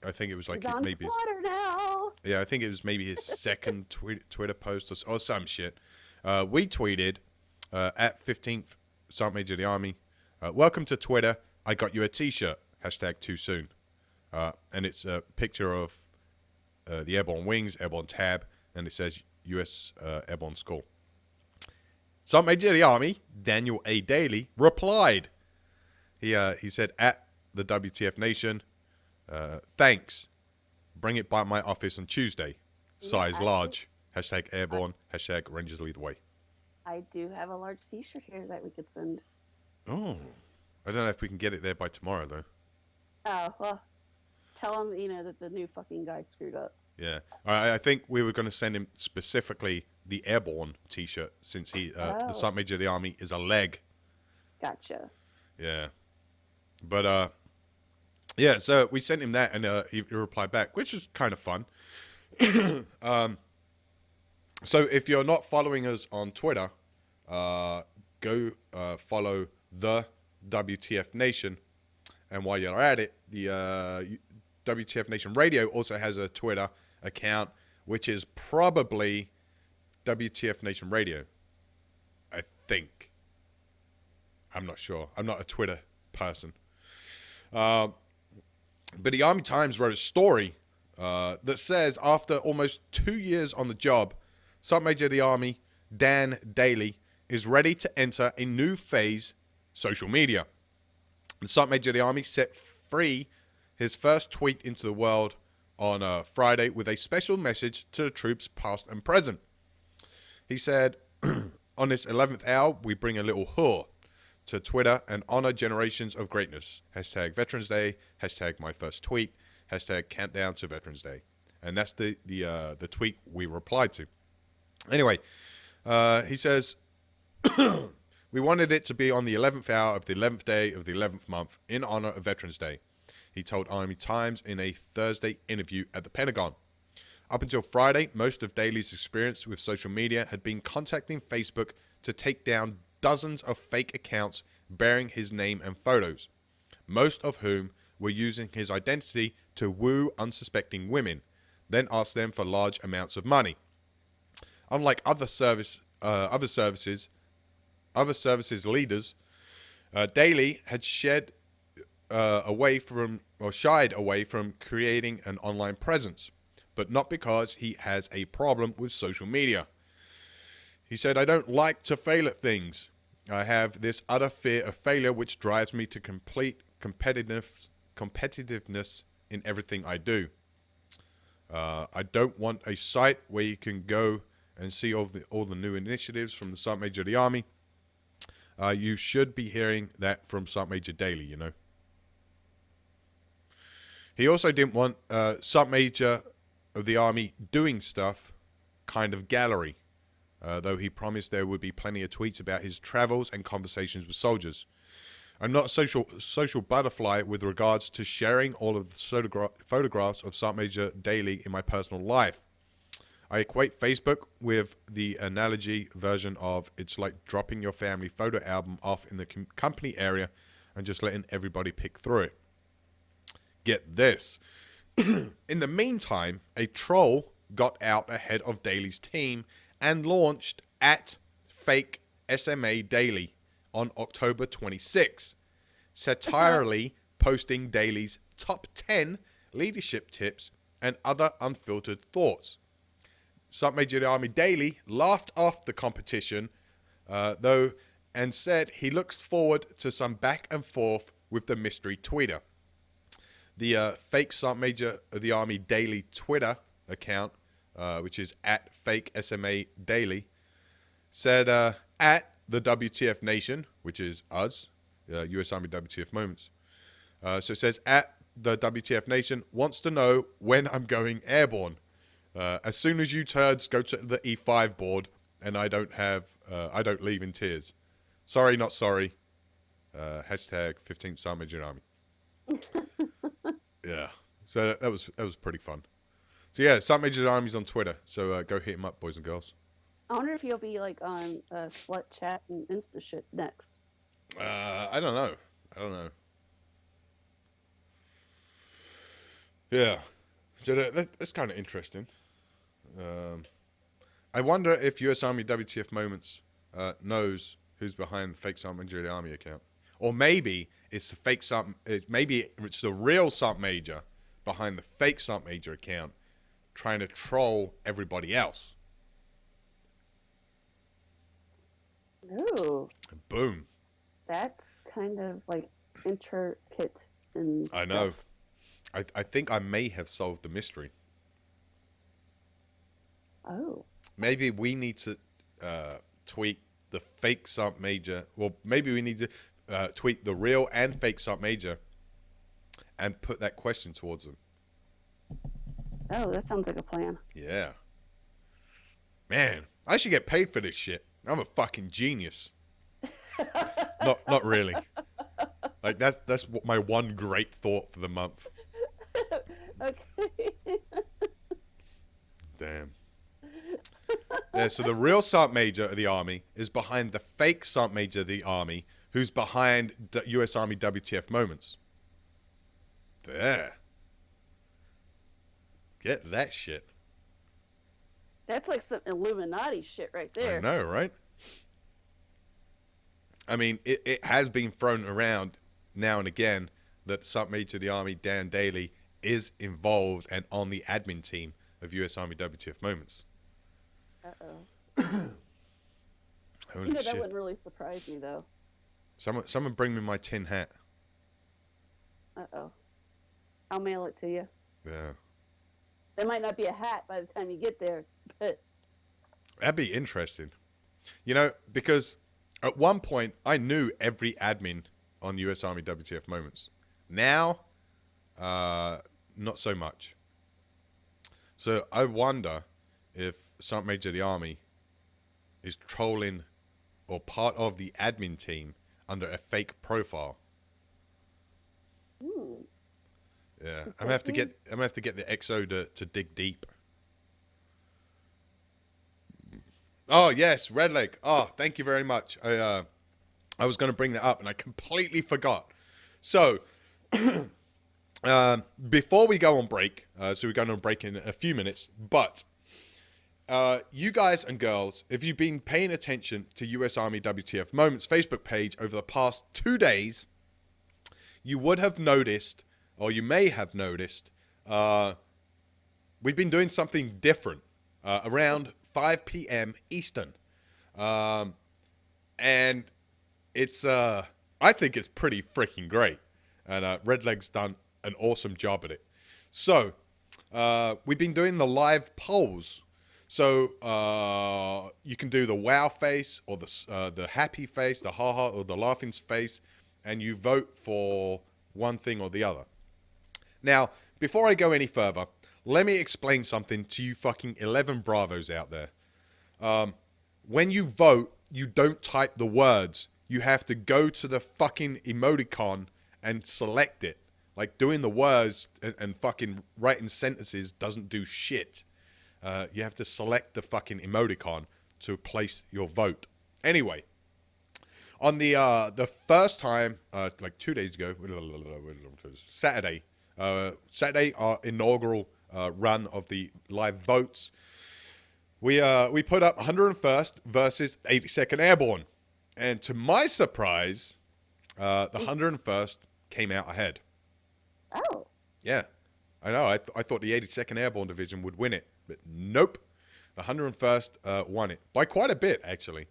I think it was like
He's on
maybe his,
Twitter now.
yeah, I think it was maybe his second Twitter post or some shit. We tweeted at 15th Sergeant Major of the Army, welcome to Twitter. I got you a T-shirt. Hashtag too soon. And it's a picture of the Airborne Wings, Airborne Tab, and it says U.S. Airborne School. Sergeant Major of the Army, Daniel A. Daly, replied. He said, at the WTF Nation, thanks. Bring it by my office on Tuesday. Size large. Hashtag airborne. Hashtag Rangers lead the way.
I do have a large T-shirt here that we could send.
Oh. I don't know if we can get it there by tomorrow, though.
Oh, well, tell him, that the new fucking guy screwed up.
Yeah. I think we were going to send him specifically the airborne T-shirt since the Sergeant Major of the Army is a leg.
Gotcha.
Yeah. But, yeah, so we sent him that, and he replied back, which was kind of fun. So if you're not following us on Twitter, go follow the WTF Nation. And while you're at it, the WTF Nation Radio also has a Twitter account, which is probably WTF Nation Radio. I think. I'm not sure. I'm not a Twitter person. But the Army Times wrote a story that says after almost 2 years on the job, Sergeant Major of the Army, Dan Daly, is ready to enter a new phase, social media. The Sergeant Major of the Army set free his first tweet into the world on Friday with a special message to the troops past and present. He said, on this 11th hour, we bring a little whore to Twitter and honor generations of greatness. Hashtag Veterans Day, hashtag my first tweet, hashtag countdown to Veterans Day. And that's the tweet we replied to. Anyway, he says, we wanted it to be on the 11th hour of the 11th day of the 11th month in honor of Veterans Day. He told Army Times in a Thursday interview at the Pentagon. Up until Friday, most of Daly's experience with social media had been contacting Facebook to take down dozens of fake accounts bearing his name and photos, most of whom were using his identity to woo unsuspecting women, then ask them for large amounts of money. Unlike other services leaders, Daly had shied away from creating an online presence, but not because he has a problem with social media. He said, I don't like to fail at things. I have this utter fear of failure which drives me to complete competitiveness in everything I do. I don't want a site where you can go and see all the new initiatives from the Sergeant Major of the Army. You should be hearing that from Sergeant Major Daly, He also didn't want Sergeant Major of the Army doing stuff kind of gallery, though he promised there would be plenty of tweets about his travels and conversations with soldiers. I'm not a social butterfly with regards to sharing all of the photographs of Sergeant Major Daly in my personal life. I equate Facebook with the analogy version of it's like dropping your family photo album off in the company area and just letting everybody pick through it. Get this. In the meantime, a troll got out ahead of Daly's team and launched at fake SMA Daly on October 26, satirically posting Daly's top 10 leadership tips and other unfiltered thoughts. Sergeant Major of the Army Daly laughed off the competition, though, and said he looks forward to some back and forth with the mystery tweeter. The fake Sergeant Major of the Army Daly Twitter account, which is at fake SMA Daly, said at the WTF Nation, which is us, US Army WTF Moments. So it says at the WTF Nation wants to know when I'm going airborne. As soon as you turds go to the E5 board and I don't leave in tears. Sorry, not sorry. Hashtag 15th Sergeant Major Army. Yeah. So that was pretty fun. So yeah, Sergeant Major Army's on Twitter. So go hit him up, boys and girls.
I wonder if he'll be like on Slut Chat and Insta shit next.
I don't know. Yeah. So that's kind of interesting. I wonder if US Army WTF Moments knows who's behind the fake Sergeant Major of the Army account. Or maybe it's the fake maybe it's the real Sergeant Major behind the fake Sergeant Major account trying to troll everybody else.
Ooh,
And boom.
that's kind of like intricate and
I know.
stuff.
I think I may have solved the mystery.
Oh.
Maybe we need to tweet the fake Sergeant Major. Well, maybe we need to tweet the real and fake Sergeant Major and put that question towards them.
Oh, that sounds like a plan.
Yeah. Man, I should get paid for this shit. I'm a fucking genius. Not really. Like that's my one great thought for the month.
Okay.
Damn. Yeah, so the real Sergeant Major of the Army is behind the fake Sergeant Major of the Army, who's behind US Army WTF Moments. There. Get that shit.
That's like some Illuminati shit right there.
I know, right? I mean, it has been thrown around now and again that Sergeant Major of the Army, Dan Daly, is involved and on the admin team of US Army WTF Moments.
Uh-oh.
Holy
You know, that
shit.
wouldn't really surprise me, though.
Someone bring me my tin hat.
Uh-oh. I'll mail it to you.
Yeah.
There might not be a hat by the time you get there, but
That'd be interesting. You know, because at one point, I knew every admin on US Army WTF Moments. Now, not so much. So I wonder if Sergeant Major of the Army is trolling or part of the admin team under a fake profile. Yeah, I'm gonna have to get the XO to dig deep. Oh yes, Red Leg. Oh, thank you very much. I was gonna bring that up and I completely forgot. So before we go on break, so we're going on break in a few minutes, but you guys and girls, if you've been paying attention to US Army WTF Moments Facebook page over the past 2 days, you would have noticed, or you may have noticed, we've been doing something different around 5 p.m. Eastern. And it's, I think it's pretty freaking great. And Redleg's done an awesome job at it. So, we've been doing the live polls. So, you can do the wow face or the happy face, the ha-ha or the laughing face, and you vote for one thing or the other. Now, before I go any further, let me explain something to you fucking 11 bravos out there. When you vote, you don't type the words. You have to go to the fucking emoticon and select it. Like, doing the words and fucking writing sentences doesn't do shit. You have to select the fucking emoticon to place your vote. Anyway, on the first time, like 2 days ago, Saturday, our inaugural run of the live votes, we put up 101st versus 82nd Airborne, and to my surprise, the 101st came out ahead.
oh,
Yeah, I know. I thought the 82nd Airborne Division would win it, but nope. The 101st won it by quite a bit, actually.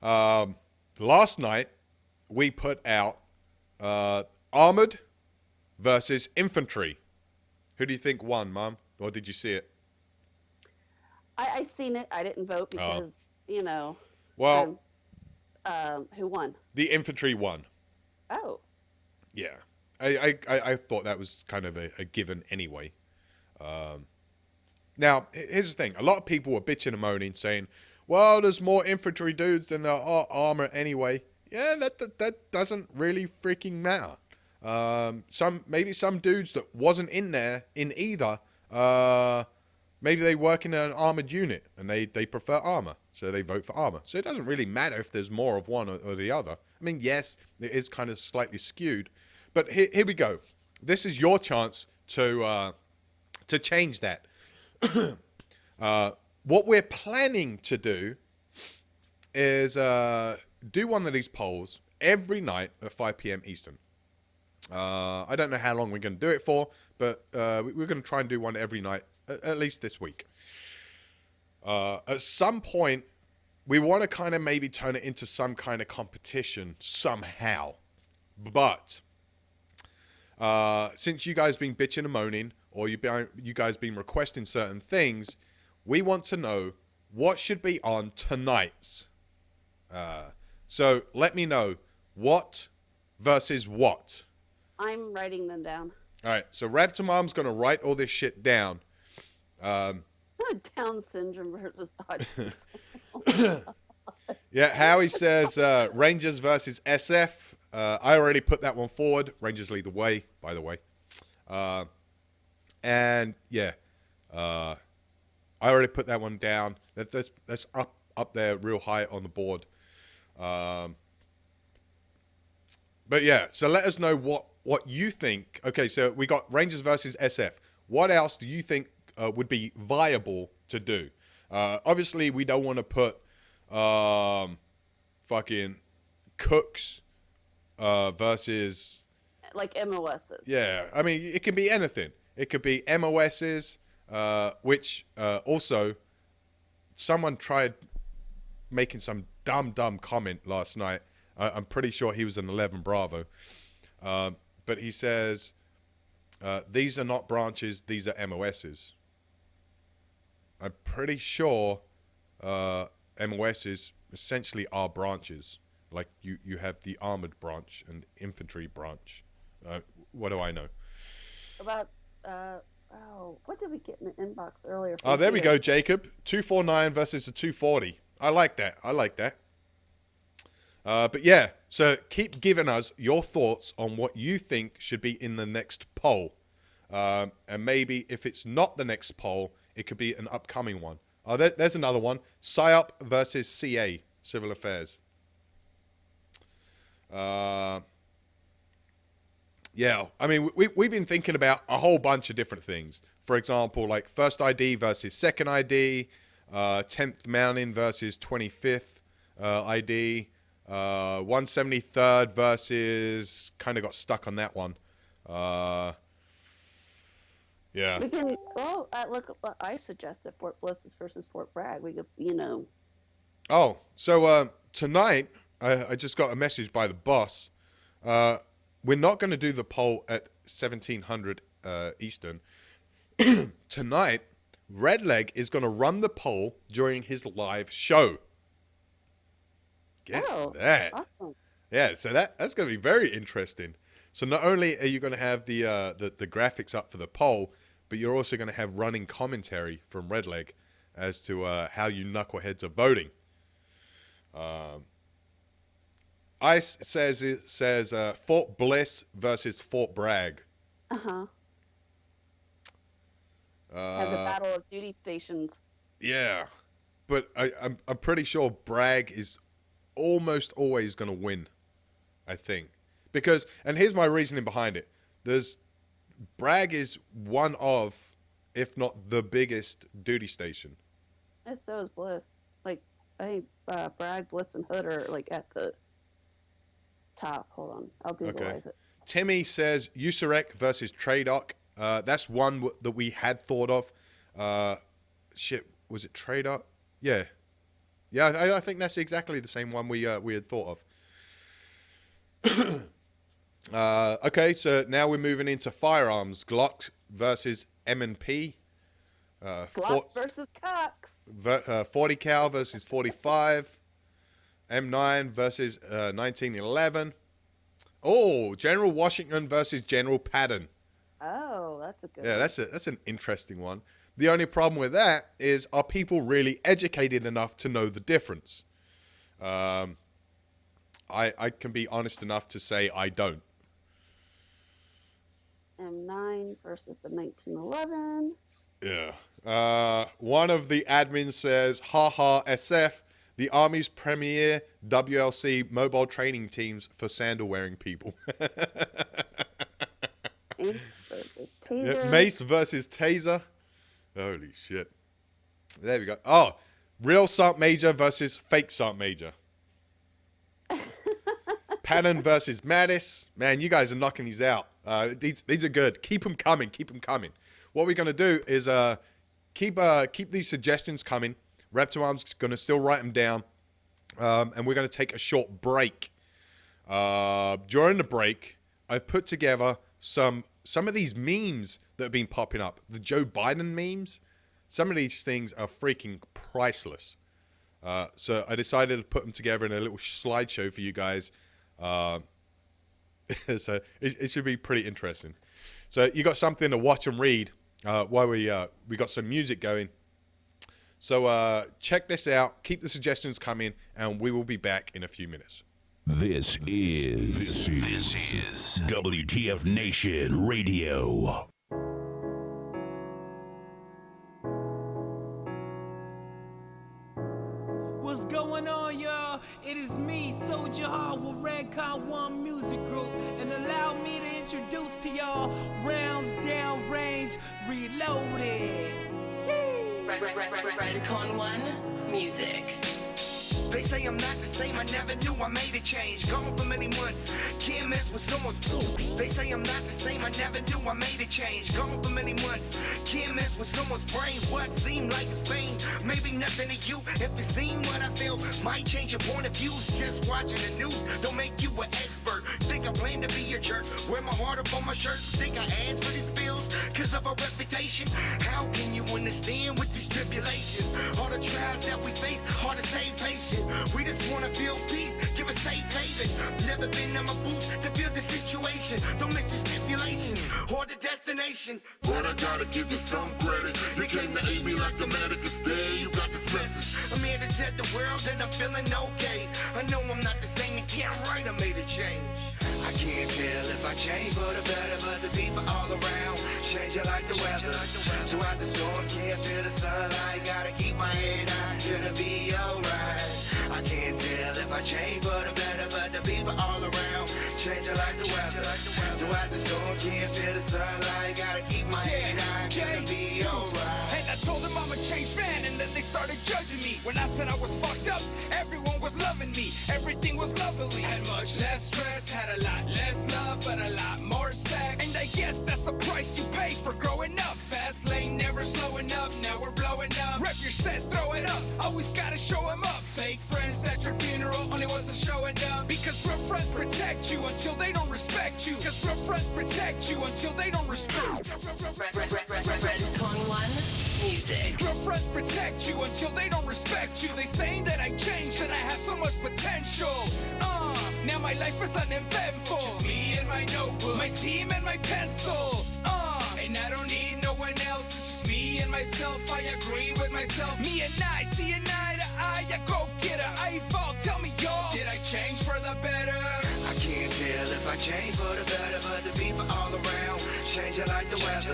Last night, we put out Armored versus Infantry. Who do you think won, Mum? Or did you see it?
I seen it. I didn't vote because, you know.
Well,
who won?
the Infantry won.
Oh,
Yeah. I thought that was kind of a given anyway. Now, here's the thing. A lot of people were bitching and moaning, saying, well, there's more infantry dudes than there are armor anyway. Yeah, that doesn't really freaking matter. Maybe some dudes that wasn't in there in either, maybe they work in an armored unit and they prefer armor, so they vote for armor. So it doesn't really matter if there's more of one or the other. I mean, yes, it is kind of slightly skewed, but here we go. this is your chance to change that. What we're planning to do is do one of these polls every night at 5 p.m. Eastern. I don't know how long we're going to do it for, but we're going to try and do one every night, at least this week. At some point, we want to kind of maybe turn it into some kind of competition somehow. But since you guys been bitching and moaning, or you guys been requesting certain things, we want to know what should be on tonight's. So let me know what versus what.
I'm writing them down.
All right, so Raptor going to write all this shit down.
Down syndrome versus autism.
Yeah, Howie says Rangers versus SF. I already put that one forward. Rangers lead the way, by the way. And yeah, I already put that one down. That's up there real high on the board. But yeah, so let us know what you think. Okay, so we got Rangers versus SF. What else do you think would be viable to do? Obviously, we don't want to put fucking Cooks versus...
Like MOSs.
Yeah, I mean, it can be anything. It could be MOSs, which also someone tried making some dumb comment last night. I'm pretty sure he was an 11 Bravo. But he says, these are not branches, these are MOSs. I'm pretty sure MOSs essentially are branches. Like you have the armored branch and infantry branch. What do I know?
About, what did we get in the inbox earlier?
Oh, there we go, Jacob. 249 versus a 240. I like that. But yeah, so keep giving us your thoughts on what you think should be in the next poll. And maybe if it's not the next poll, it could be an upcoming one. There's another one. PSYOP versus CA, Civil Affairs. Yeah, I mean, we've been thinking about a whole bunch of different things. For example, like first ID versus second ID, 10th Mountain versus 25th ID, 173rd versus, kind of got stuck on that one. Yeah.
We can, look what I suggested, Fort Bliss versus Fort Bragg. We could,
Oh, so tonight, I just got a message by the boss. We're not going to do the poll at 1700 Eastern. Tonight, Redleg is going to run the poll during his live show. Get that.
Awesome.
Yeah, so that's going to be very interesting. So not only are you going to have the graphics up for the poll, but you're also going to have running commentary from Redleg as to how you knuckleheads are voting. Ice says Fort Bliss versus Fort Bragg.
Have the battle of duty stations.
Yeah, but I'm pretty sure Bragg is almost always going to win, I think. Because, and here's my reasoning behind it. Bragg is one of, if not the biggest duty station.
And so is Bliss. Like, I think Bragg, Bliss, and Hood are like at the top. Hold on, I'll Googleize it.
Timmy says USAREC versus Tradoc. That's one that we had thought of. Was it Tradoc? Yeah. Yeah, I think that's exactly the same one we had thought of. Okay, so now we're moving into firearms. Glock versus M&P.
Glocks versus Cox.
40 cal versus 45. M9 versus 1911. Oh, General Washington versus General Patton.
Oh, that's a good one.
Yeah, that's an interesting one. The only problem with that is, are people really educated enough to know the difference? I can be honest enough to say I don't.
M9 versus the 1911.
Yeah. One of the admins says, haha, SF, the Army's premier WLC mobile training teams for sandal-wearing people.
Mace versus
Yeah,
Taser.
Mace versus Taser. Holy shit. There we go. Oh, real Sergeant Major versus fake Sergeant Major. Pannon versus Mattis. Man, you guys are knocking these out. These are good. Keep them coming. Keep them coming. What we're going to do is keep these suggestions coming. Reptilearm's going to still write them down. And we're going to take a short break. During the break, I've put together some of these memes that have been popping up. The Joe Biden memes. Some of these things are freaking priceless. So I decided to put them together in a little slideshow for you guys. So it should be pretty interesting. So you got something to watch and read while we got some music going. So check this out. Keep the suggestions coming, and we will be back in a few minutes.
This is WTF Nation Radio.
What's going on, y'all? It is me, Soldier Hall with Redcon One Music Group, and allow me to introduce to y'all Rounds Down Range Reloaded.
Redcon One Music.
They say I'm not the same, I never knew I made a change. Gone for many months, can't mess with someone's. They say I'm not the same, I never knew I made a change. Gone for many months, can't mess with someone's brain. What seemed like it's pain, maybe nothing to you. If you seen what I feel, might change your point of views. Just watching the news don't make you an expert. Think I plan to be a jerk, wear my heart up on my shirt. Think I asked for these bills, cause of a reputation. How can you understand with these tribulations? All the trials that we face, hard to stay patient. We just wanna feel peace, give a safe haven. Never been in my boots to feel the situation. Don't mention stipulations or the destination.
But I gotta give you some credit. You came to aid me like a medic stay. You got this message.
I'm here to tell the world that I'm feeling okay. I know I'm not the same, and can't write, I made a change. I can't tell if I change for the better, but the people all around change it like the weather. Throughout the storms, can't feel the sunlight. Gotta keep my head high, gonna be alright. I can't tell if I change for the better, but the people all around change it like the weather. Throughout the storms, can't feel the sunlight. Gotta keep my head high, gonna be alright.
And I told them I'm a changed man, and then they started judging me. When I said I was fucked up, everyone was loving me. Everything was lovely. Had much less stress, had a lot less love, but a lot more sex. And I guess that's the price you pay for growing up. Fast lane, never slowing up, now we're blowing up. Rep your set, throw it up, always gotta show 'em up. Fake friends at your funeral, only ones that showing up. Because real friends protect you until they don't respect you. Because real friends protect you until they don't respect you.
Redcon One Music.
Real friends protect you until they don't respect you. They saying that I changed and I have so much potential. Now my life is uneventful. Just me and my notebook, my team and my pencil. And I don't need no one else. It's just me and myself. I agree with myself. Me and I see an eye to eye. I go get her. I evolve. Tell me, y'all, did I change for the better?
I can't tell if I change for the better, but the people all around change it like the weather.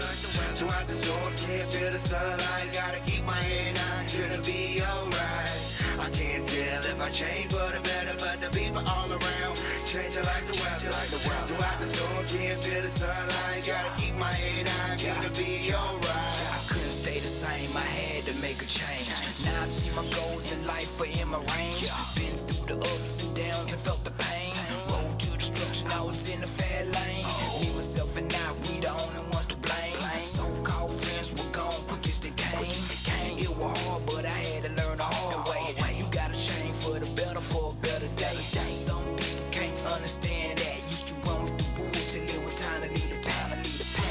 Throughout the storms, can't feel the sunlight. Gotta keep my head high, gonna be alright. I can't tell if I change for the better, but the people all around change it like the weather. Throughout the storms, can't feel the sunlight. Gotta keep my head high, gonna be alright.
I couldn't stay the same, I had to make a change. Now I see my goals in life are in my range. Been through the ups and downs and felt the pain. Road to destruction, I was in the fat lane. Me, myself, and I, we the only ones to blame. So-called friends were gone quick as they came. It was hard, but I had to learn the hard way. You gotta change for the better, for a better day. Some people can't understand that. Used to run with the wolves till it was time to leave the pack.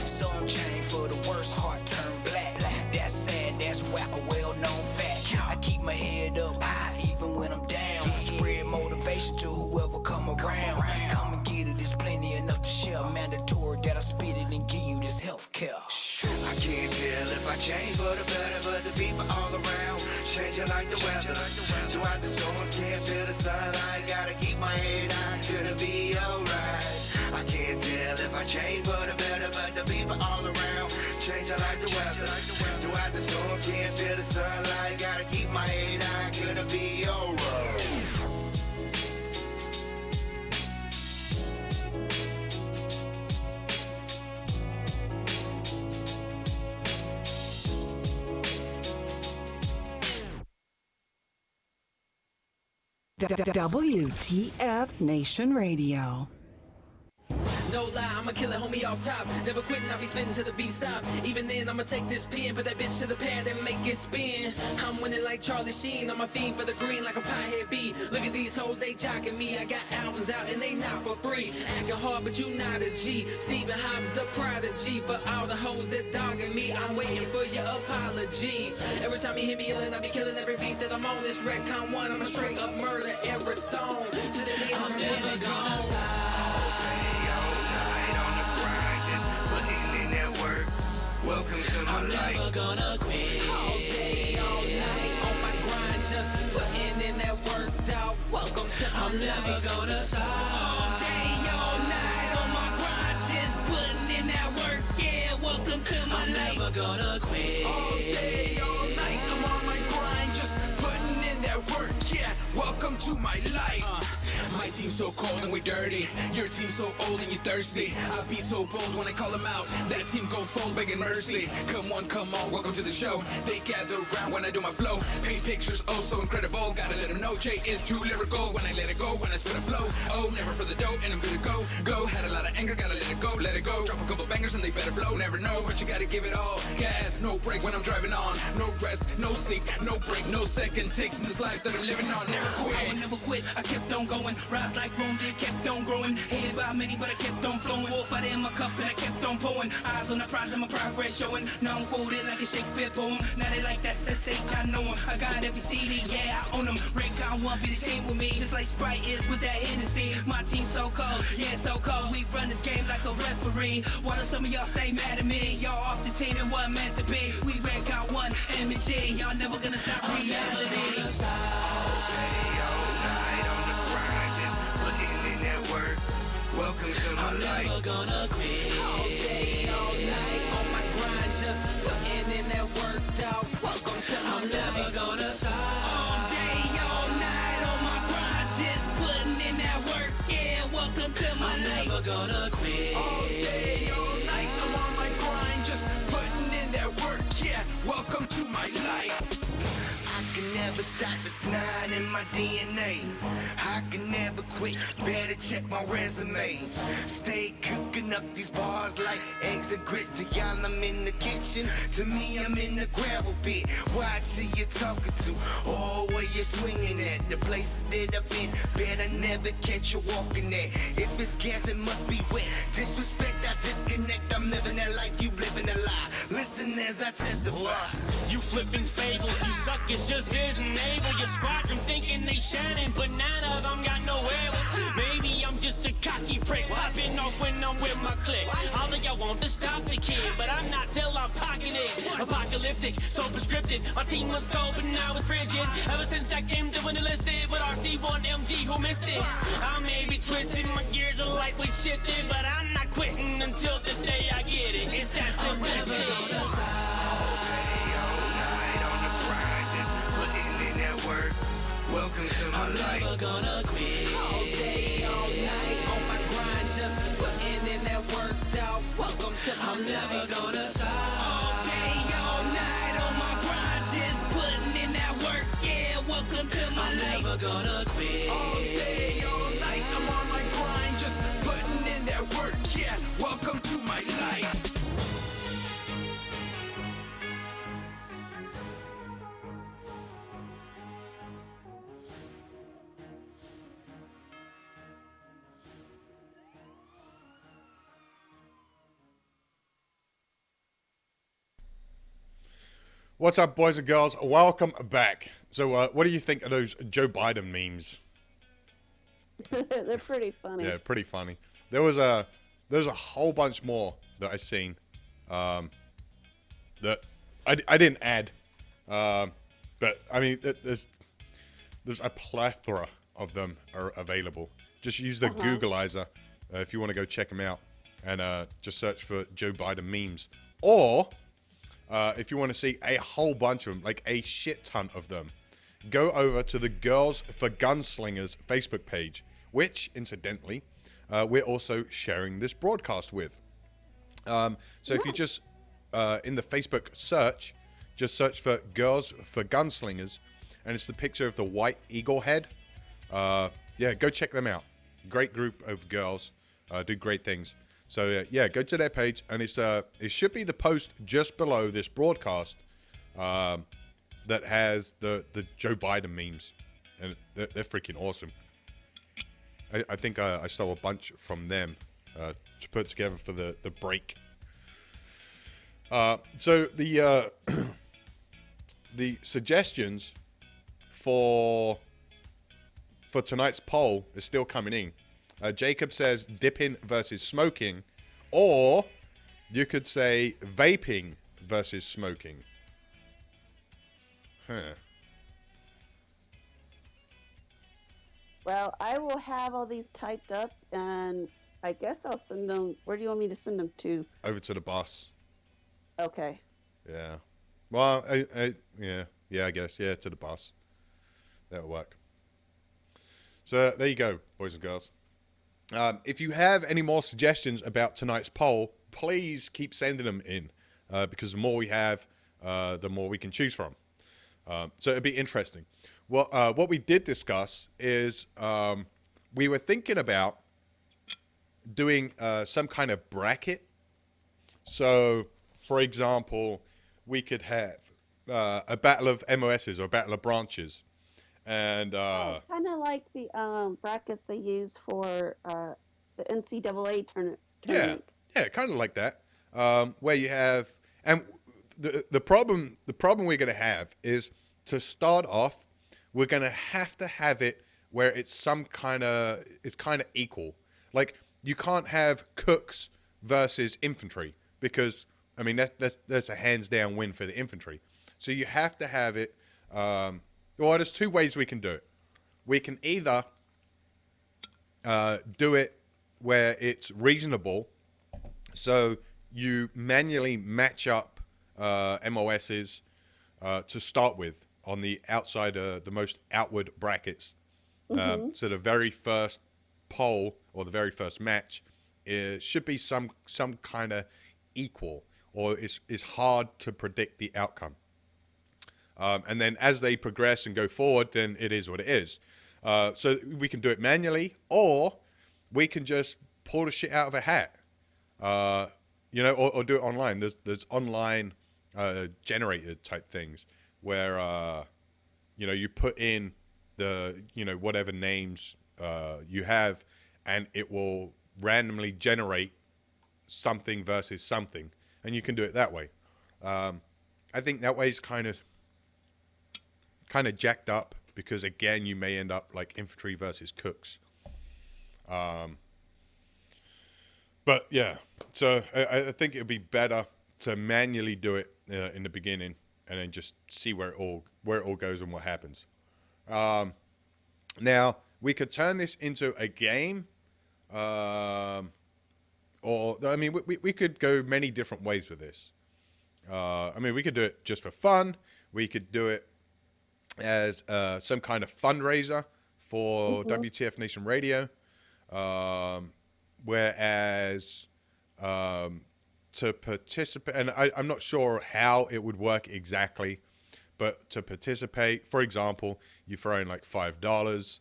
Some change for the worst, heart turned black. That's sad, that's whack, a well-known fact. I keep my head up high even when I'm down. Spread motivation to whoever come around. Come and get it, there's plenty enough to share. Mandatory that I spit it and give you this health care.
I can't tell if I change for the better, but the people all around change it like the weather. Throughout the storms, can't feel the sunlight. Gotta keep my head high, gonna be alright. I can't tell if I change for the better, but the people all around change it like the weather. Throughout the storms, can't feel the sunlight. Gotta keep my head high, gonna be alright.
WTF Nation Radio.
No lie, I'ma kill it, homie, off top. Never quitting, I'll be spitting till the beat stop. Even then, I'ma take this pen, put that bitch to the pad and make it spin. I'm winning like Charlie Sheen, I'm a fiend for the green like a piehead bee. Look at these hoes, they jocking me. I got albums out and they not for free. Acting hard, but you not a G. Stephen Hobbs is a prodigy, but all the hoes that's dogging me, I'm waiting for your apology. Every time you hear me yelling, I be killing every beat that I'm on. This Redcon 1, I'ma straight up murder every song. To the day I'm never gonna stop.
Welcome to my life.
I'm never gonna quit. All day, all night, on my grind, just putting in that work, dog. Welcome to my life. I'm never gonna stop. All day, all night, on my grind, just putting in that work, yeah. Welcome to my life. I'm never gonna quit.
All day, all night, I'm on my grind, just putting in that work, yeah. Welcome to my life.
My team's so cold and we dirty. Your team's so old and you thirsty. I be so bold when I call them out. That team go fold, begging mercy. Come on, welcome to the show. They gather around when I do my flow. Paint pictures, oh so incredible. Gotta let them know Jay is too lyrical. When I let it go, when I spit a flow. Oh, never for the dough and I'm good to go. Go, had a lot of anger, gotta let it go, let it go. Drop a couple bangers and they better blow. Never know, but you gotta give it all. Gas, no brakes when I'm driving on. No rest, no sleep, no breaks, no second takes in this life that I'm living on. Never quit. I would never quit, I kept on going. Rise like Rome, kept on growing. Hated by many, but I kept on flowing. Wolf out in my cup and I kept on pouring. Eyes on the prize and my progress showing. Now I'm quoted like a Shakespeare poem. Now they like that SSH, I know 'em. I got every CD, yeah, I own 'em. Redcon 1 be the team with me, just like Sprite is with that Hennessy. My team so cold, yeah, so cold. We run this game like a referee. Why do some of y'all stay mad at me? Y'all off the team and wasn't meant to be. We Redcon 1, M&G. Y'all never gonna stop reality.
Welcome to my life.
I'm never gonna quit. All day, all night, on my grind, just putting in that work, dog. Welcome to my life. I'm never gonna stop. All day, all night, on my grind, just putting in that work, yeah. Welcome to my life. I'm never gonna quit.
All day, all night, I'm on my grind, just putting in that work, yeah. Welcome to my life. I can never stop, it's not in my DNA. I can never quit, better check my resume. Stay cooking up these bars like eggs and grits. To y'all, I'm in the kitchen. To me, I'm in the gravel pit. Watch who you talking to, or where you swinging at. The places that I've been, better never catch you walking there. If it's gas, it must be wet. Disrespect, I disconnect. I'm living that life, you living a lie. Listen as I testify.
You flipping fables, you suckers just isn't able. Your squadron thinking they shining, but none of them got no labels. Maybe I'm just a cocky prick, popping off when I'm with my clique. All of y'all want to stop the kid, but I'm not till I'm pocketing it. Apocalyptic, so prescriptive. My team was cold, but now it's frigid. Ever since I came to win enlisted with RC1MG, who missed it? I may be twisting, my gears are lightweight shifting, but I'm not quitting until the day I get it. It's that simplistic.
Welcome to my life.
I'm never gonna quit. All day, all night, on my grind, just putting in that work, dog. Welcome to my life. I'm never gonna stop. All day, all night, on my grind, just putting in that work, yeah. Welcome to my life. I'm never gonna quit.
All day, all night, I'm on my grind, just putting in that work, yeah. Welcome to my life.
What's up, boys and girls? Welcome back. So, what do you think of those Joe Biden memes?
They're pretty funny.
Yeah, pretty funny. There's a whole bunch more that I seen that I didn't add, but I mean there's a plethora of them are available. Just use the Googleizer if you want to go check them out, and just search for Joe Biden memes, or if you want to see a whole bunch of them, like a shit ton of them, go over to the Girls for Gunslingers Facebook page, which, incidentally, we're also sharing this broadcast with. So if you just, in the Facebook search, just search for Girls for Gunslingers, and it's the picture of the white eagle head. Yeah, go check them out. Great group of girls, do great things. So yeah, go to their page, and it should be the post just below this broadcast that has the Joe Biden memes, and they're freaking awesome. I think I stole a bunch from them to put together for the break. So the the suggestions for tonight's poll is still coming in. Jacob says dipping versus smoking, or you could say vaping versus smoking. Huh.
Well, I will have all these typed up, and I guess I'll send them. Where do you want me to send them to?
Over to the boss.
Okay.
Yeah. Well, I guess. Yeah, to the boss. That'll work. So there you go, boys and girls. If you have any more suggestions about tonight's poll, please keep sending them in, because the more we have, the more we can choose from. So it'd be interesting. Well, what we did discuss is we were thinking about doing some kind of bracket. So, for example, we could have a battle of MOSs or a battle of branches. And
kind of like the brackets they use for the NCAA tournaments.
Yeah, kind of like that. Where you have, and the problem we're going to have is, to start off, we're going to have it where it's kind of equal. Like, you can't have cooks versus infantry, because I mean that's a hands down win for the infantry. So you have to have it. Well, there's two ways we can do it. We can either do it where it's reasonable, so you manually match up MOSs to start with on the outside, the most outward brackets. So the very first poll or the very first match should be some kind of equal, or it's hard to predict the outcome. And then as they progress and go forward, then it is what it is. So we can do it manually, or we can just pull the shit out of a hat, or do it online. There's online generated type things where, you put in the, whatever names you have, and it will randomly generate something versus something. And you can do it that way. I think that way is kind of jacked up, because again, you may end up like infantry versus cooks. But yeah, so I think it would be better to manually do it in the beginning, and then just see where it all goes and what happens. Now we could turn this into a game, or I mean, we could go many different ways with this. I mean, we could do it just for fun. We could do it as some kind of fundraiser for WTF Nation Radio. Whereas to participate, and I'm not sure how it would work exactly, but to participate, for example, you throw in like $5.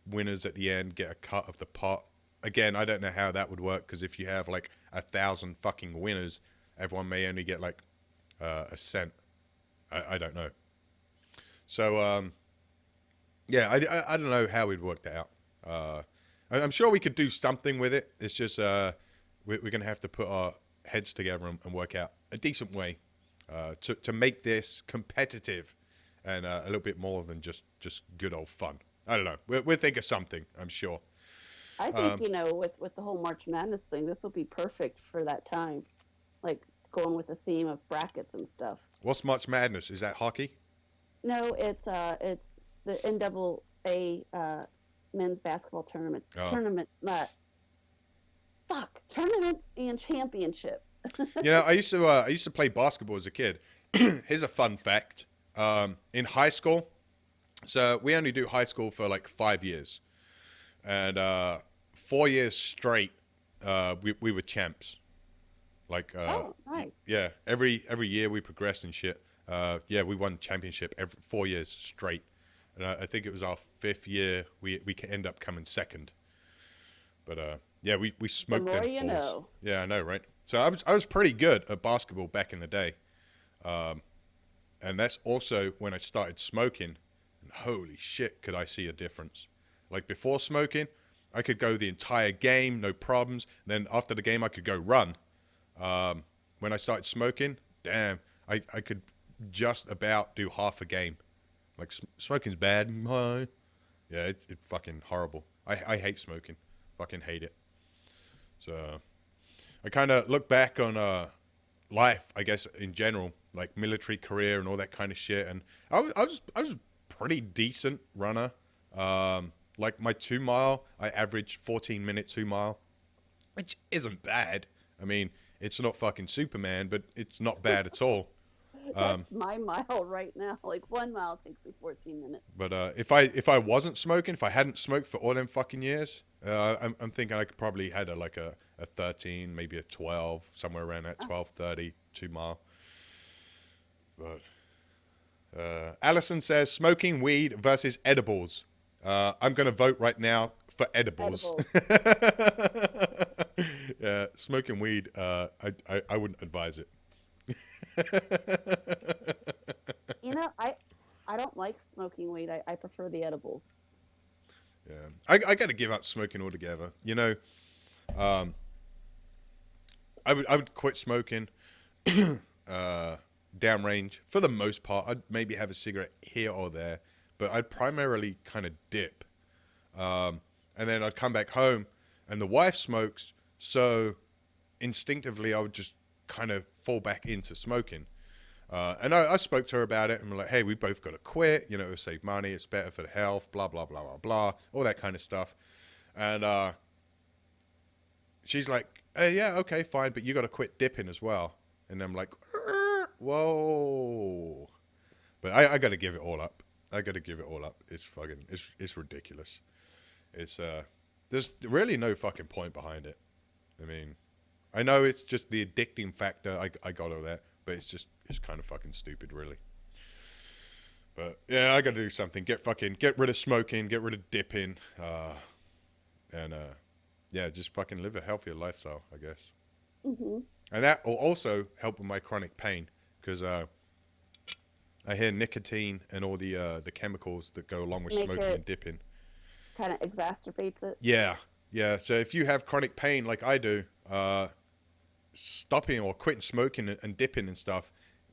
Winners at the end get a cut of the pot. Again, I don't know how that would work, because if you have like 1,000 fucking winners, everyone may only get like a cent. I don't know. So, yeah, I don't know how we'd work that out. I'm sure we could do something with it. It's just we're going to have to put our heads together and work out a decent way to make this competitive and a little bit more than just good old fun. I don't know. We'll think of something, I'm sure.
I think, with the whole March Madness thing, this will be perfect for that time. Like, going with the theme of brackets and stuff.
What's March Madness? Is that hockey?
No, it's the NAA men's basketball tournament.
Oh.
Tournaments and championship.
I used to play basketball as a kid. Here's a fun fact. In high school, so we only do high school for like 5 years, and 4 years straight, we were champs. Like,
oh, nice.
Yeah, every year we progressed and shit. Yeah, we won championship every 4 years straight. And I think it was our 5th year we end up coming second. But yeah, we smoked them
more you
fools.
know.
Yeah, I know, right? So I was pretty good at basketball back in the day, and that's also when I started smoking. And holy shit, could I see a difference? Like before smoking, I could go the entire game, no problems. Then after the game, I could go run. When I started smoking, damn, I could just about do half a game. Like smoking's bad. Yeah, it's fucking horrible. I hate smoking. Fucking hate it. So I kind of look back on life, I guess, in general, like military career and all that kind of shit. And I was a pretty decent runner. Like my 2 mile, I averaged 14 minutes 2 mile, which isn't bad. I mean, it's not fucking Superman, but it's not bad at all.
That's my mile right now. Like 1 mile takes me 14 minutes.
But if I wasn't smoking, if I hadn't smoked for all them fucking years, I'm thinking I could probably had a 13, maybe a 12, somewhere around that 12:30 2 mile. But Allison says smoking weed versus edibles. I'm gonna vote right now for edibles. Yeah, smoking weed. I wouldn't advise it.
You know, I don't like smoking weed. I prefer the edibles.
Yeah, I got to give up smoking altogether. You know, I would quit smoking downrange for the most part. I'd maybe have a cigarette here or there, but I'd primarily kind of dip. And then I'd come back home, and the wife smokes, so instinctively I would just kind of fall back into smoking. And I spoke to her about it, and we're like, hey, we both got to quit. You know, it'll save money. It's better for the health, blah, blah, blah, blah, blah, all that kind of stuff. And she's like, hey, yeah, okay, fine, but you got to quit dipping as well. And I'm like, whoa. But I got to give it all up. It's fucking, it's ridiculous. It's, there's really no fucking point behind it. I mean, I know it's just the addicting factor. I got all that. But it's kind of fucking stupid, really. But yeah, I gotta do something. Get rid of smoking, get rid of dipping, and yeah, just fucking live a healthier lifestyle, I guess.
Mm-hmm.
And that will also help with my chronic pain, because I hear nicotine and all the chemicals that go along with smoking and dipping
kind of exacerbates it.
Yeah. So if you have chronic pain like I do, stopping or quitting smoking and dipping and stuff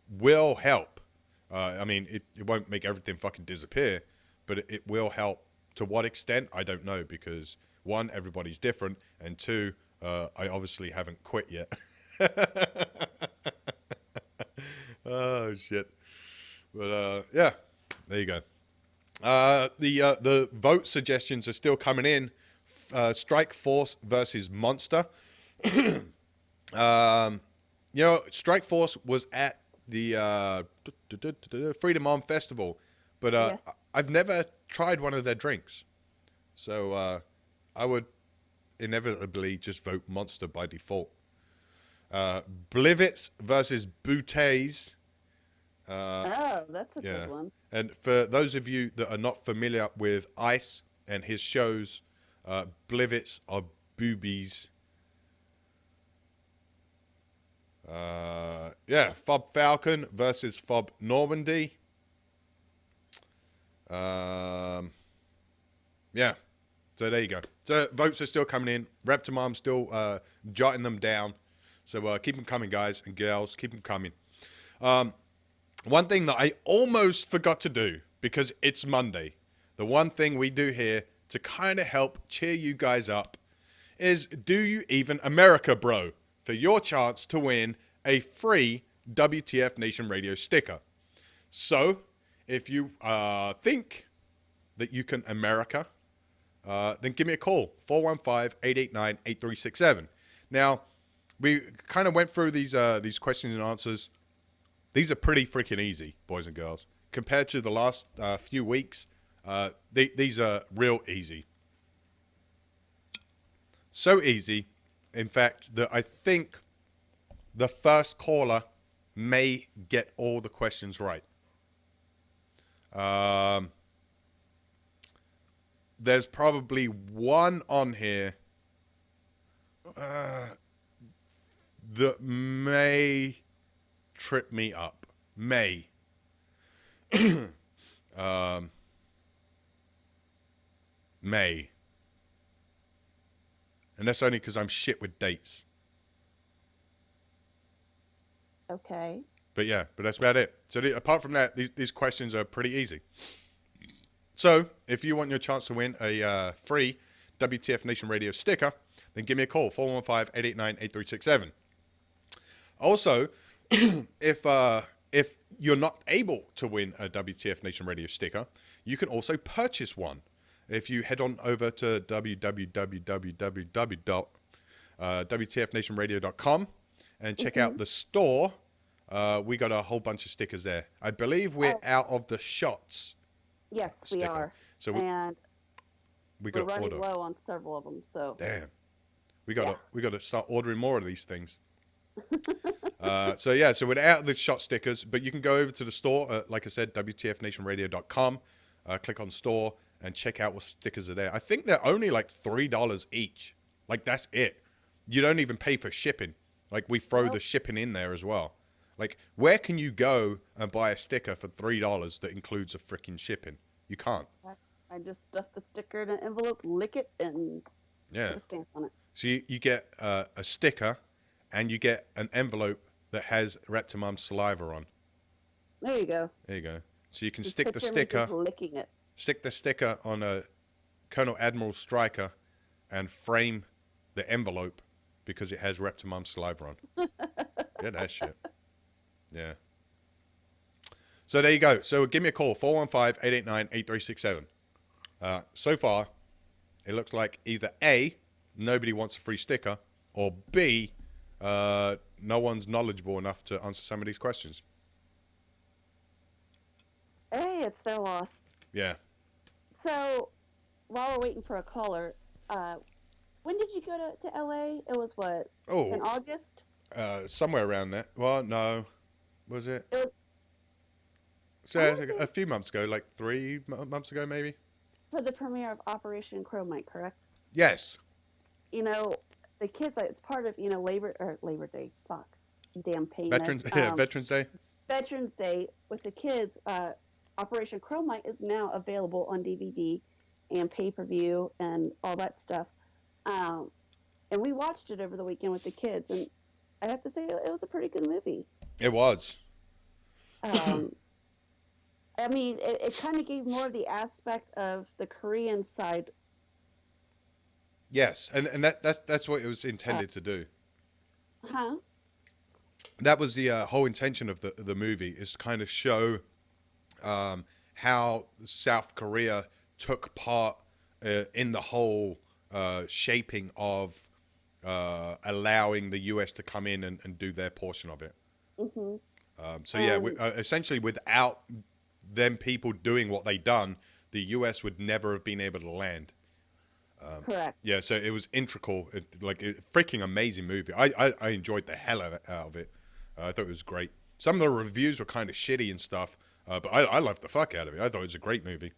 will help. I mean, it won't make everything fucking disappear, but it will help. To what extent, I don't know, because one, everybody's different, and two, I obviously haven't quit yet. Oh, shit. But, yeah, there you go. The vote suggestions are still coming in. Strike Force versus Monster. You know, Strike Force was at the Freedom Arm Festival, but
Yes.
I've never tried one of their drinks, so I would inevitably just vote Monster by default. Blivitz versus Bouteilles.
Oh, that's a
Yeah.
good one.
And for those of you that are not familiar with Ice and his shows, Blivitz are boobies. Yeah, Fob Falcon versus Fob Normandy. Yeah. So there you go. So votes are still coming in. Reptimom's still jotting them down. So keep them coming, guys and girls. Keep them coming. One thing that I almost forgot to do, because it's Monday, the one thing we do here to kind of help cheer you guys up is Do You Even America, Bro? For your chance to win a free WTF Nation Radio sticker. So, if you think that you can America, then give me a call, 415-889-8367. Now, we kind of went through these questions and answers. These are pretty freaking easy, boys and girls. Compared to the last few weeks, these are real easy. So easy, in fact, that I think the first caller may get all the questions right. there's probably one on here that may trip me up. May. May. And that's only because I'm shit with dates.
Okay.
But yeah, but that's about it. So apart from that, these questions are pretty easy. So if you want your chance to win a free WTF Nation Radio sticker, then give me a call, 415-889-8367. Also, if you're not able to win a WTF Nation Radio sticker, you can also purchase one. If you head on over to www.wtfnationradio.com and check out the store, we got a whole bunch of stickers there. I believe we're out of the shots.
Yes,
sticker.
we are.
So
and
we're
running low on several of them. So
damn, we got to start ordering more of these things. So we're out of the shot stickers, but you can go over to the store, like I said, wtfnationradio.com, click on store and check out what stickers are there. I think they're only like $3 each. Like that's it. You don't even pay for shipping. Like we throw the shipping in there as well. Like where can you go and buy a sticker for $3 that includes a freaking shipping? You can't.
I just stuff the sticker in an envelope, lick it, and put a stamp on it.
So you get a sticker and you get an envelope that has Reptimum's saliva on.
There you go.
There you go. So you can
Just
stick the
picture me
sticker.
just licking it.
Stick the sticker on a Colonel Admiral Stryker and frame the envelope because it has Reptimum's saliva on. Get that shit. Yeah. So there you go. So give me a call, 415-889-8367. So far, it looks like either A, nobody wants a free sticker, or B, no one's knowledgeable enough to answer some of these questions.
Hey, it's their loss.
Yeah.
So, while we're waiting for a caller, when did you go to LA? It was what?
Oh.
In August?
Somewhere around there. Well, no. Was it? A few months ago, like 3 months ago, maybe.
For the premiere of Operation Chromite, correct?
Yes.
You know, the kids, it's part of, Labor Day. Fuck. Damn pain.
Veterans Day.
Veterans Day with the kids. Operation Chromite is now available on DVD and pay-per-view and all that stuff. And we watched it over the weekend with the kids, and I have to say it was a pretty good movie.
It was.
I mean, it kind of gave more of the aspect of the Korean side.
Yes, and that's what it was intended to do.
Huh?
That was the whole intention of the movie, is to kind of show how South Korea took part in the whole shaping of allowing the US to come in and do their portion of it. Mm-hmm. Essentially without them people doing what they done, the US would never have been able to land.
Correct.
Yeah, so it was integral, freaking amazing movie. I enjoyed the hell out of it. I thought it was great. Some of the reviews were kind of shitty and stuff, but I loved the fuck out of it. I thought it was a great movie.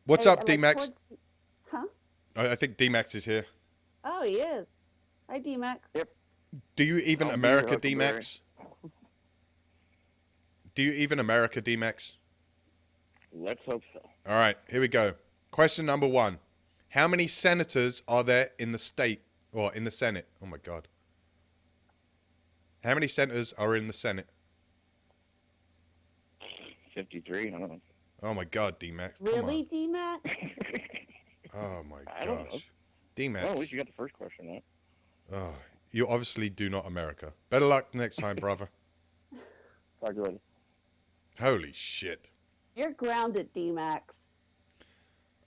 What's up, D-Max?
Huh?
I think D-Max is here.
Oh, he is. Hi, D-Max.
Yep.
Do you even America, D-Max? Do you even America, D-Max?
Let's hope so.
All right, here we go. Question number 1. How many senators are there in the state, or in the Senate? Oh, my God. How many senators are in the Senate?
53, I don't know.
Oh, my God, D-Max.
Really, D-Max?
Oh, my
I don't know.
gosh. D-Max.
Well, at least you got the first question right.
Oh, you obviously do not America. Better luck next time, brother.
Talk to you later.
Holy shit.
You're grounded, D-Max.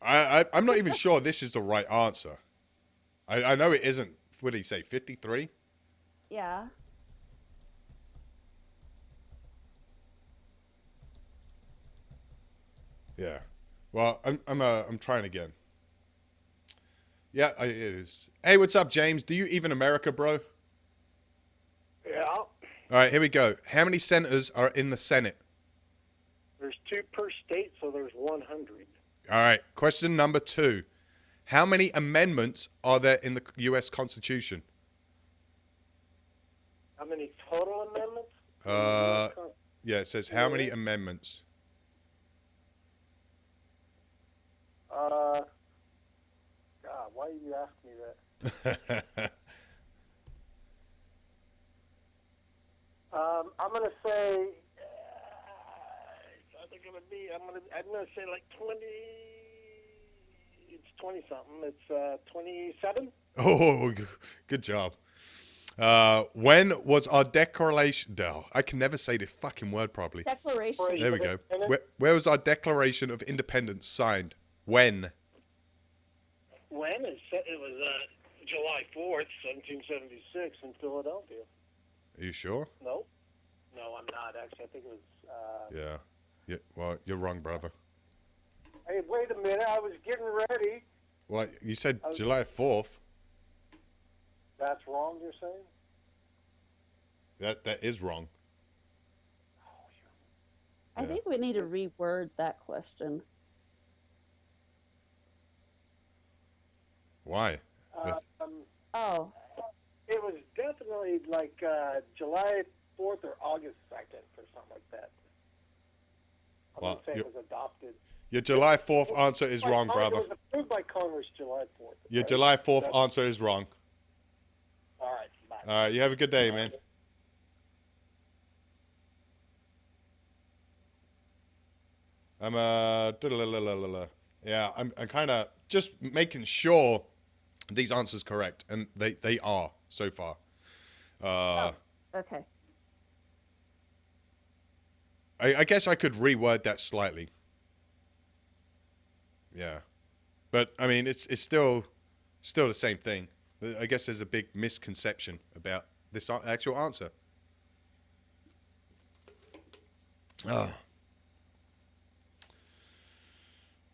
I'm not even sure this is the right answer. I know it isn't. What did he say, 53?
Yeah.
Yeah. Well, I'm trying again. Yeah, it is. Hey, what's up, James? Do you even America, bro?
Yeah.
All right, here we go. How many senators are in the Senate?
There's
there's 2 per state, so there's 100.
All right. Question number 2. How many amendments are there in the U.S. Constitution?
How many total amendments?
Yeah, it says how many amendments?
God, why are you asking me that? I'm gonna say. I'm gonna say like 20. It's 20 something. It's 27.
Oh, good job. When was our declaration? No, I can never say this fucking word properly.
Declaration.
There we go. Where was our Declaration of Independence signed? When?
When? It was July 4th, 1776 in Philadelphia.
Are you sure?
No, I'm not actually. I think it was.
Yeah. Well, you're wrong, brother.
Hey, wait a minute. I was getting ready.
Well, you said July 4th.
That's wrong, you're saying?
That is wrong.
I think we need to reword that question.
Why?
Oh.
It was definitely like July 4th or August 2nd or something like that. I wouldn't say it was adopted.
Your July 4th answer is wrong, brother.
It was approved by Congress July 4th.
Your July 4th answer is wrong.
All right, bye.
All right, you have a good day, man. I'm kind of just making sure these answers correct, and they are so far.
Okay.
I guess I could reword that slightly. Yeah, but I mean it's still the same thing. I guess there's a big misconception about this actual answer.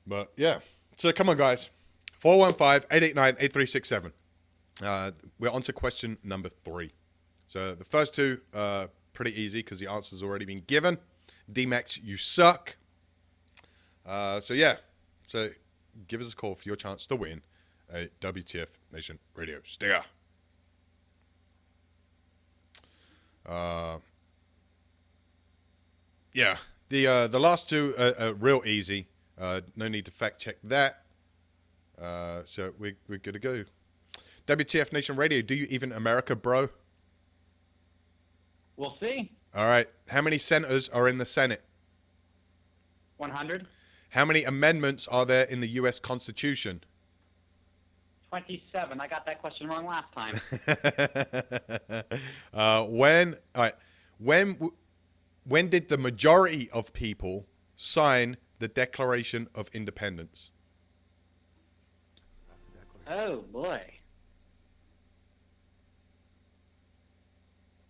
But yeah, so come on, guys. 415-889-8367. We're on to question number 3. So the first 2 pretty easy because the answer's already been given. D-Max, you suck. So yeah, so give us a call for your chance to win a WTF Nation radio sticker. Yeah, the last 2 are real easy. No need to fact check that. So we're good to go. WTF Nation Radio, do you even America, bro?
We'll see.
All right. How many senators are in the Senate?
100.
How many amendments are there in the U.S. Constitution?
27. I got that question wrong last time.
When did the majority of people sign the Declaration of Independence?
Oh, boy.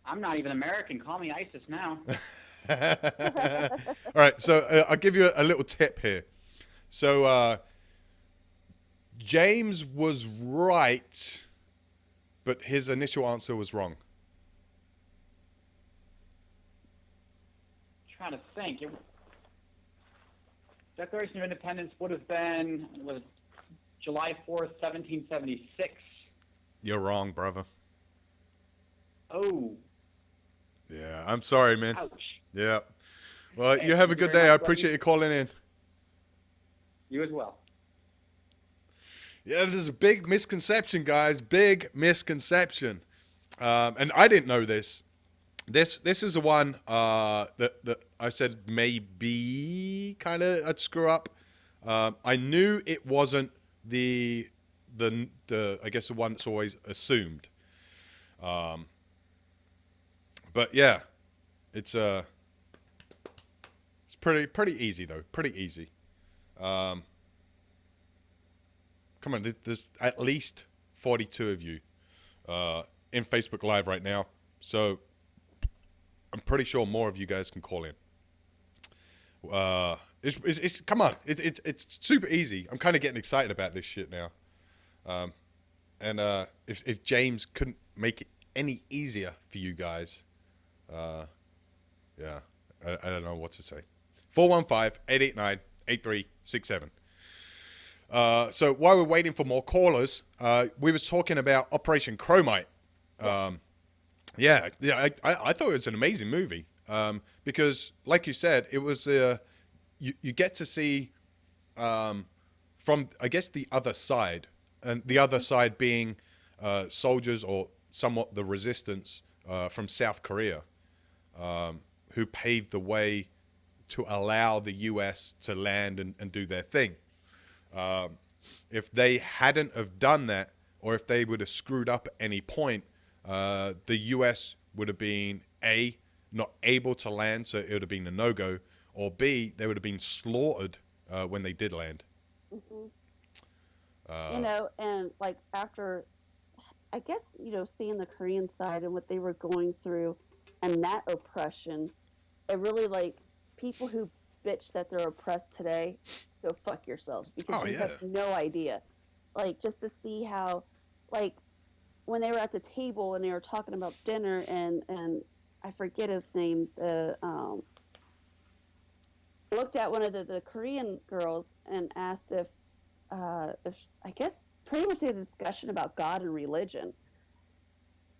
I'm not even American. Call me ISIS now.
All right, so I'll give you a little tip here. So James was right, but his initial answer was wrong.
Trying to think. Declaration of Independence would have been July 4th, 1776.
You're wrong, brother.
Oh.
Yeah, I'm sorry, man.
Ouch.
Yeah. Well, you have a good day. I appreciate you calling in.
You as well.
Yeah, there's a big misconception, guys. Big misconception. And I didn't know this. This is the one that I said maybe kind of I'd screw up. I knew it wasn't the I guess the one that's always assumed. But yeah, it's pretty easy though. Pretty easy. Come on, there's at least 42 of you in Facebook Live right now, so I'm pretty sure more of you guys can call in. It's come on, it's super easy. I'm kind of getting excited about this shit now. And if James couldn't make it any easier for you guys, yeah, I don't know what to say. 415-889-8367. So while we're waiting for more callers, we was talking about Operation Chromite. I thought it was an amazing movie because, like you said, it was you get to see from, I guess, the other side, and the other side being soldiers or somewhat the resistance from South Korea, who paved the way to allow the U.S. to land and do their thing. If they hadn't have done that, or if they would have screwed up at any point, the U.S. would have been A, not able to land, so it would have been a no-go, or B, they would have been slaughtered when they did land.
You know, and like after, I guess, you know, seeing the Korean side and what they were going through and that oppression, it really, like, people who bitch that they're oppressed today, go fuck yourselves, because you have no idea. Like, just to see how, like, when they were at the table and they were talking about dinner, and I forget his name, looked at one of the Korean girls and asked if I guess pretty much they had a discussion about God and religion.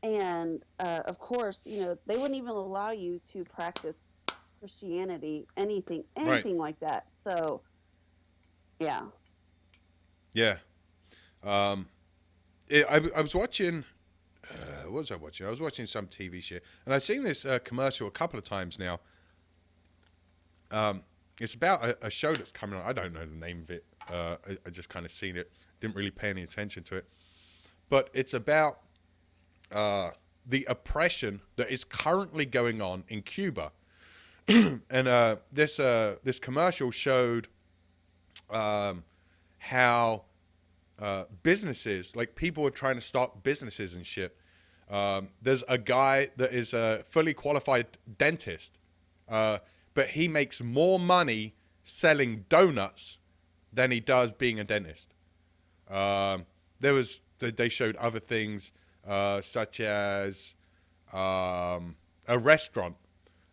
And of course, you know, they wouldn't even allow you to practice Christianity, anything like that. So, yeah.
Yeah. I was watching, what was I watching? I was watching some TV shit, and I've seen this commercial a couple of times now. It's about a show that's coming on. I don't know the name of it. I just kind of seen it. Didn't really pay any attention to it. But it's about the oppression that is currently going on in Cuba. And this commercial showed how businesses, like people are trying to start businesses and shit. There's a guy that is a fully qualified dentist, but he makes more money selling donuts than he does being a dentist. They showed other things such as a restaurant.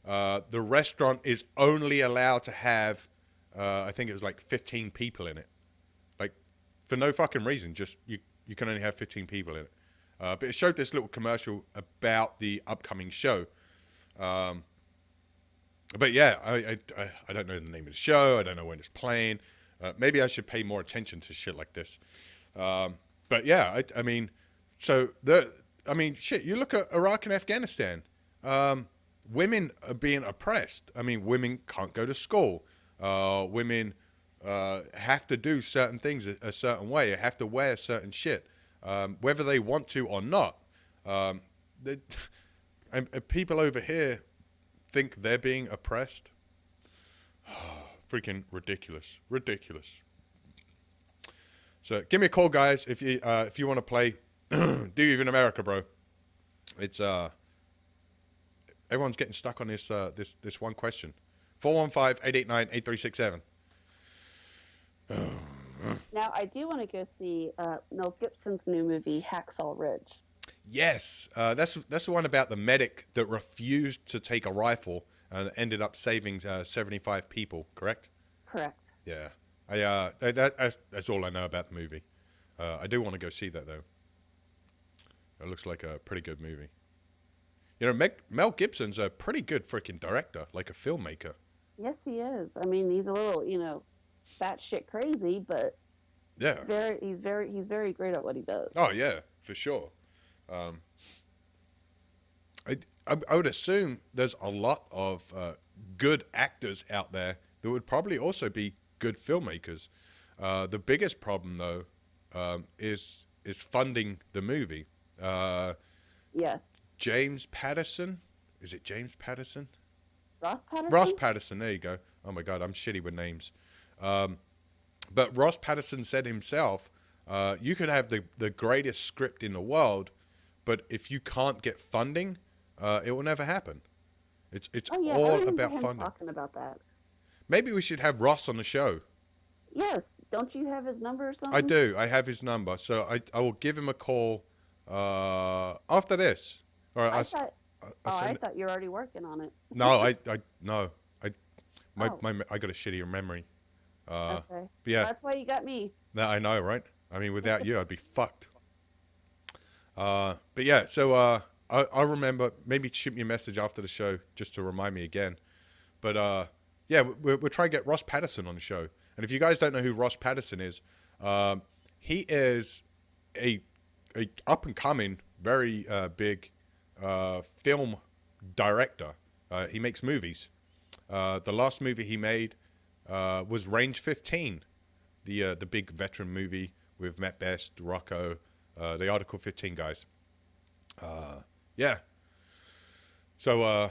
The restaurant is only allowed to have, I think it was like 15 people in it. Like, for no fucking reason, just you can only have 15 people in it. But it showed this little commercial about the upcoming show. But yeah, I don't know the name of the show. I don't know when it's playing. Maybe I should pay more attention to shit like this. But yeah, I mean, shit, you look at Iraq and Afghanistan. Women are being oppressed. I mean, women can't go to school. Women have to do certain things a certain way. They have to wear certain shit, whether they want to or not. And people over here think they're being oppressed. Freaking ridiculous. So give me a call, guys, if you want to play. Do you even America, bro? It's everyone's getting stuck on this this one question. 415-889-8367.
Now, I do want to go see Mel Gibson's new movie, Hacksaw Ridge.
Yes, that's the one about the medic that refused to take a rifle and ended up saving 75 people. Correct?
Correct.
Yeah, that's all I know about the movie. I do want to go see that though. It looks like a pretty good movie. You know, Mel Gibson's a pretty good freaking director, like a filmmaker.
Yes, he is. I mean, he's a little, you know, batshit crazy, but
yeah,
he's very great at what he does.
Oh yeah, for sure. I would assume there's a lot of good actors out there that would probably also be good filmmakers. The biggest problem though is funding the movie.
Yes.
James Patterson. Is it James Patterson?
Ross Patterson?
Ross Patterson, there you go. Oh my God, I'm shitty with names. But Ross Patterson said himself, you could have the greatest script in the world, but if you can't get funding, it will never happen. It's all about funding.
Talking about that.
Maybe we should have Ross on the show.
Yes. Don't you have his number or something?
I do. I have his number. So I will give him a call after this. All right,
I thought you were already working on it.
No, I got a shittier memory.
Okay.
But yeah.
That's why you got me.
No, I know, right? I mean, without you, I'd be fucked. But yeah, so I remember, maybe shoot me a message after the show just to remind me again. But yeah, we're trying to get Ross Patterson on the show. And if you guys don't know who Ross Patterson is, he is a up and coming, very big film director. He makes movies. The last movie he made was Range 15, the big veteran movie with Matt Best, Rocco, the Article 15 guys. Yeah. So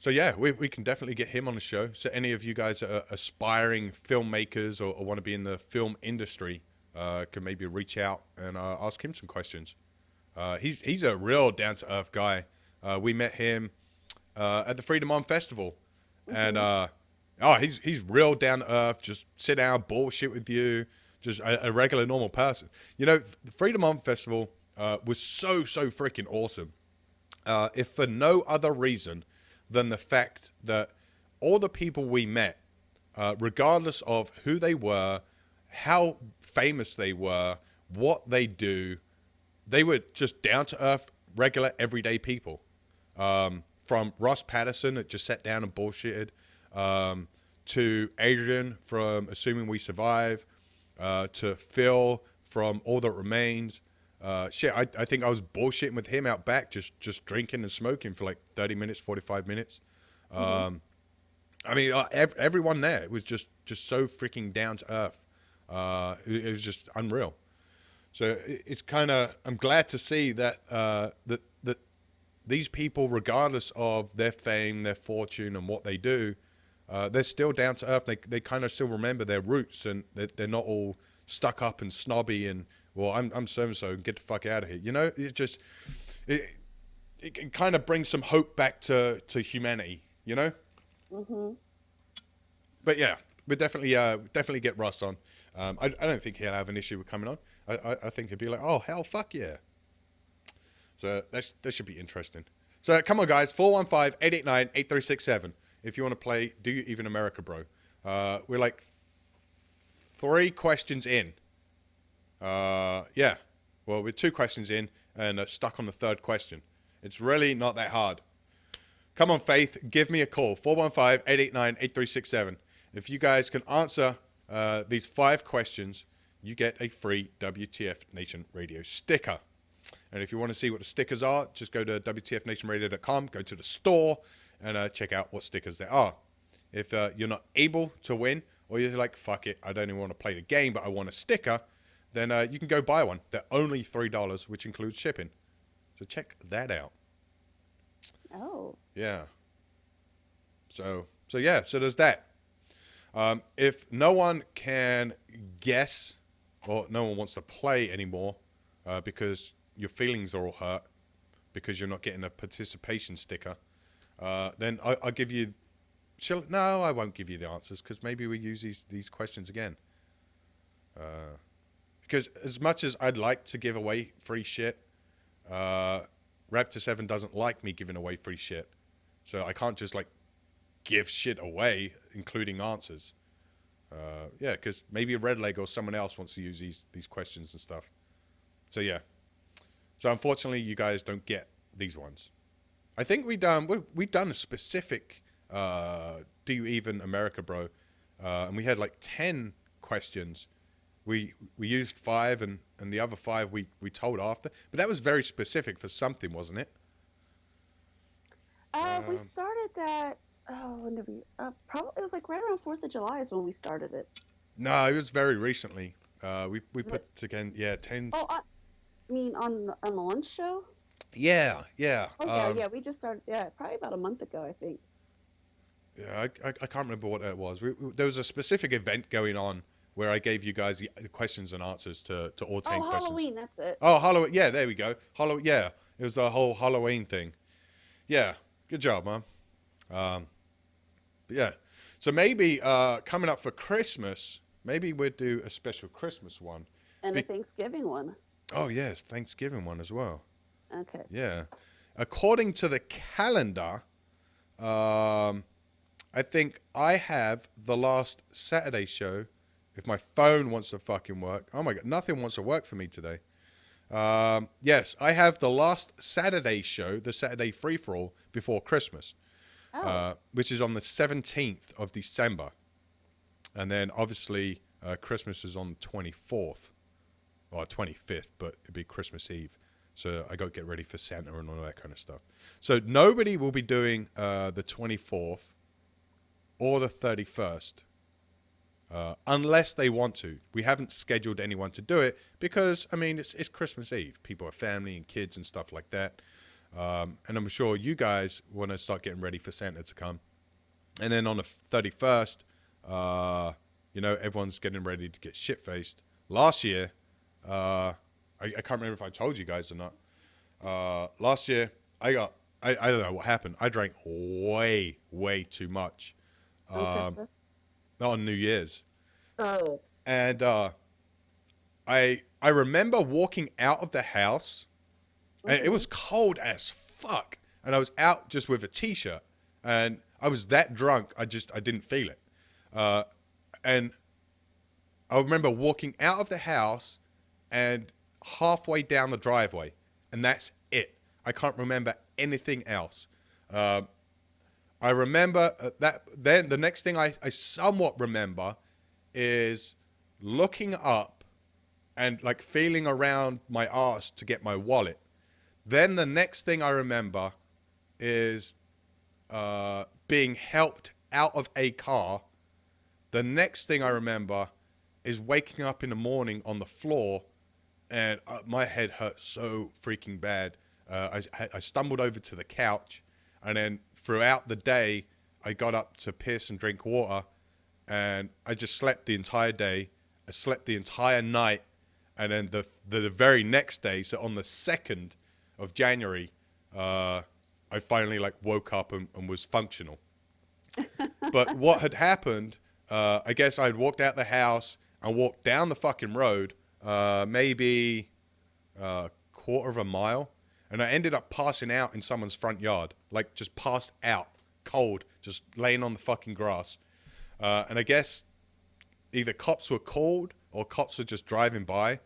yeah, we can definitely get him on the show. So any of you guys that are aspiring filmmakers or want to be in the film industry can maybe reach out and ask him some questions. He's a real down-to-earth guy. We met him at the Freedom On Festival. And he's real down-to-earth, just sit down, bullshit with you, just a regular, normal person. You know, the Freedom On Festival was so freaking awesome. If for no other reason than the fact that all the people we met, regardless of who they were, how famous they were, what they do, they were just down-to-earth, regular, everyday people. From Ross Patterson that just sat down and bullshitted, to Adrian from Assuming We Survive, to Phil from All That Remains. I think I was bullshitting with him out back, just drinking and smoking for like 30 minutes, 45 minutes. I mean, everyone there, it was just so freaking down to earth. It was just unreal. So it's kind of, I'm glad to see that that these people, regardless of their fame, their fortune, and what they do, they're still down to earth. They kind of still remember their roots, and they're not all stuck up and snobby and, well, I'm so-and-so, get the fuck out of here. You know, it kind of brings some hope back to humanity, you know?
Mm-hmm.
But yeah, we definitely get Russ on. I don't think he'll have an issue with coming on. I think he'd be like, oh, hell, fuck yeah. So that should be interesting. So come on, guys, 415-889-8367. If you want to play Do You Even America, Bro? We're like 3 questions in. Yeah. Well, we're 2 questions in and stuck on the 3rd question. It's really not that hard. Come on, Faith, give me a call. 415-889-8367. If you guys can answer these 5 questions, you get a free WTF Nation Radio sticker. And if you want to see what the stickers are, just go to WTFNationRadio.com, go to the store, and check out what stickers there are. If you're not able to win, or you're like, fuck it, I don't even want to play the game, but I want a sticker, then you can go buy one. They're only $3, which includes shipping. So check that out.
Oh.
Yeah. So there's that. If no one can guess, or no one wants to play anymore, because your feelings are all hurt, because you're not getting a participation sticker, then I'll give you... No, I won't give you the answers, because maybe we use these questions again. Because as much as I'd like to give away free shit, Raptor 7 doesn't like me giving away free shit. So I can't just like give shit away, including answers. Yeah, because maybe Red Leg or someone else wants to use these questions and stuff. So yeah. So unfortunately, you guys don't get these ones. I think we've done a specific Do You Even America, Bro? And we had like 10 questions. We used 5 and the other 5 we told after. But that was very specific for something, wasn't it?
We started that. Oh, when did we? Probably it was like right around 4th of July is when we started it.
No, it was very recently. We put again, 10.
Oh, I mean on the lunch show.
Yeah.
Oh yeah. We just started. Yeah, probably about a month ago, I think.
Yeah, I can't remember what that was. There was a specific event going on where I gave you guys the questions and answers to all 10 questions.
Oh, Halloween, that's it.
Oh, Halloween. Yeah, there we go. Halloween. Yeah, it was the whole Halloween thing. Yeah, good job, man. But yeah, so maybe coming up for Christmas, maybe we'll do a special Christmas one.
And a Thanksgiving one.
Oh, yes, Thanksgiving one as well.
Okay.
Yeah. According to the calendar, I think I have the last Saturday show. If my phone wants to fucking work. Oh my God, nothing wants to work for me today. Yes, I have the last Saturday show, the Saturday free-for-all before Christmas, which is on the 17th of December. And then obviously Christmas is on the 24th, or 25th, but it'd be Christmas Eve. So I got to get ready for Santa and all that kind of stuff. So nobody will be doing the 24th or the 31st. Unless they want to. We haven't scheduled anyone to do it because, I mean, it's Christmas Eve. People are family and kids and stuff like that. And I'm sure you guys want to start getting ready for Santa to come. And then on the 31st, you know, everyone's getting ready to get shit-faced. Last year, I can't remember if I told you guys or not. Last year, I don't know what happened. I drank way too much.
On Christmas?
On New Year's.
Oh.
And I remember walking out of the house, and it was cold as fuck. And I was out just with a t-shirt, and I was that drunk, I didn't feel it. And I remember walking out of the house and halfway down the driveway, and that's it. I can't remember anything else. I remember that. Then the next thing I somewhat remember is looking up and like feeling around my arse to get my wallet. Then the next thing I remember is being helped out of a car. The next thing I remember is waking up in the morning on the floor, and my head hurt so freaking bad. I stumbled over to the couch, and then throughout the day, I got up to piss and drink water, and I just slept the entire day. I slept the entire night, and then the very next day, so on the 2nd of January, I finally like woke up and was functional. But what had happened, I guess I'd walked out the house and walked down the fucking road, maybe a quarter of a mile. And I ended up passing out in someone's front yard, like just passed out, cold, just laying on the fucking grass. And I guess either cops were called or cops were just driving by,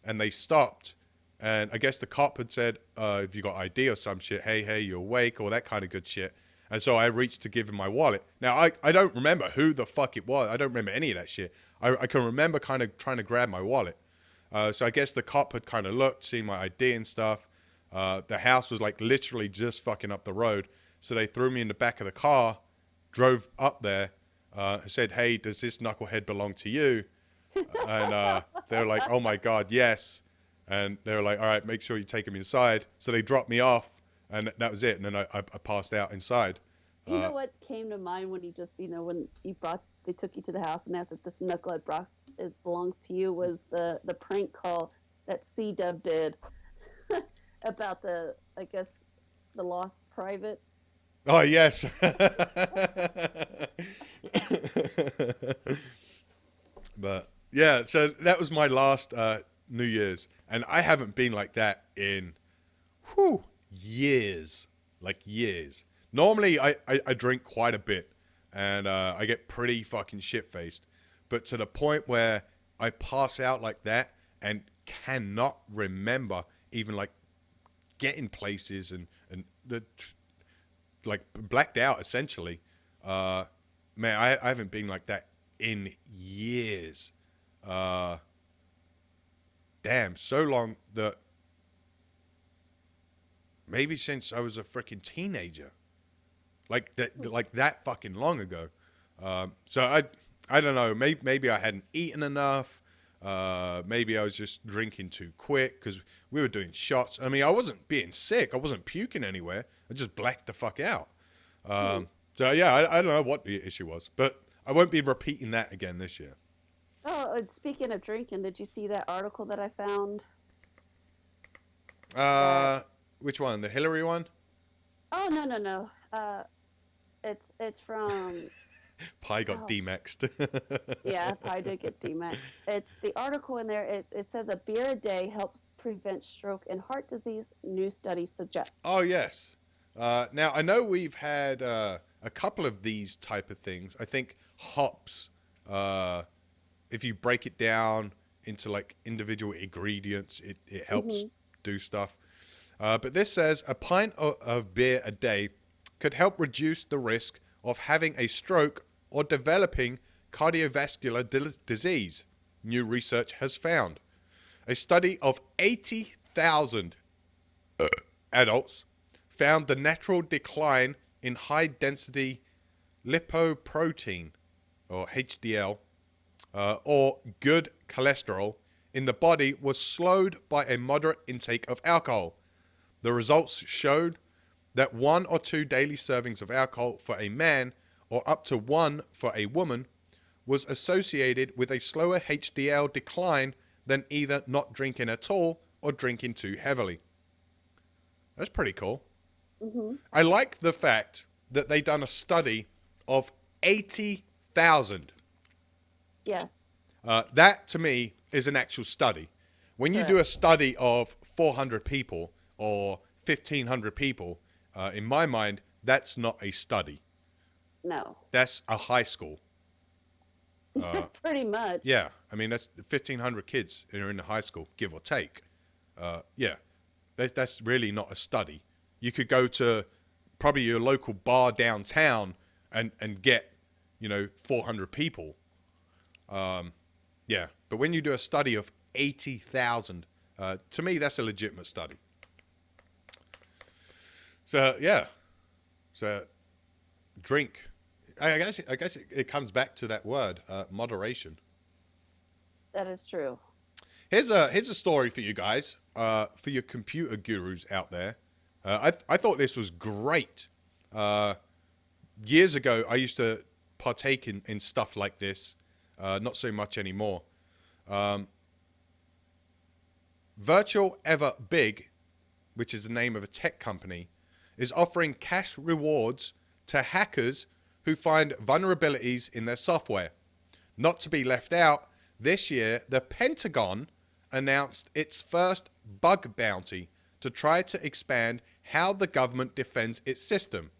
and they stopped. And I guess the cop had said, if you got ID or some shit, hey, you awake, or that kind of good shit. And so I reached to give him my wallet. Now, I don't remember who the fuck it was. I don't remember any of that shit. I can remember kind of trying to grab my wallet. So I guess the cop had kind of looked, seen my ID and stuff. The house was like literally just fucking up the road. So they threw me in the back of the car, drove up there, said, hey, does this knucklehead belong to you? And they were like, oh my God, yes. And they were like, all right, make sure you take him inside. So they dropped me off, and that was it. And then I passed out inside.
You know what came to mind when when they took you to the house and asked if this knucklehead belongs to you, was the prank call that C-Dub did about the lost private.
Oh, yes. But yeah, so that was my last New Year's, and I haven't been like that in years. Normally I drink quite a bit, and I get pretty fucking shit-faced, but to the point where I pass out like that and cannot remember even like getting places and like blacked out essentially. Man, I haven't been like that in years. Damn, so long that maybe since I was a freaking teenager, like that fucking long ago. So I don't know. Maybe I hadn't eaten enough. Maybe I was just drinking too quick because we were doing shots. I mean, I wasn't being sick. I wasn't puking anywhere. I just blacked the fuck out. So yeah, I don't know what the issue was, but I won't be repeating that again this year.
Oh, and speaking of drinking, did you see that article that I found?
Which one? The Hillary one?
Oh, no. It's from...
Pi got D-maxed.
Yeah, Pi did get D-maxed. It's the article in there. It says a beer a day helps prevent stroke and heart disease, new study suggests.
Oh, yes. Now, I know we've had a a couple of these type of things. I think hops, if you break it down into like individual ingredients, it helps do stuff. But this says a pint of beer a day could help reduce the risk of having a stroke or developing cardiovascular disease, new research has found. A study of 80,000 adults found the natural decline in high-density lipoprotein, or HDL, or good cholesterol in the body was slowed by a moderate intake of alcohol. The results showed that 1 or 2 daily servings of alcohol for a man, or up to 1 for a woman, was associated with a slower HDL decline than either not drinking at all or drinking too heavily. That's pretty cool. I like the fact that they done a study of 80,000.
Yes.
That, to me, is an actual study. When you do a study of 400 people or 1,500 people, in my mind, that's not a study.
No.
That's a high school.
Pretty much.
Yeah. I mean, that's 1,500 kids that are in the high school, give or take. Yeah. That's really not a study. You could go to probably your local bar downtown and get, 400 people. Yeah. But when you do a study of 80,000, to me, that's a legitimate study. So, yeah. So, drink. I guess it comes back to that word, moderation.
That is true.
Here's a story for you guys, for your computer gurus out there. I thought this was great. Years ago, I used to partake in stuff like this. Not so much anymore. Virtual Ever Big, which is the name of a tech company, is offering cash rewards to hackers who find vulnerabilities in their software. Not to be left out, this year, the Pentagon announced its first bug bounty to try to expand how the government defends its system.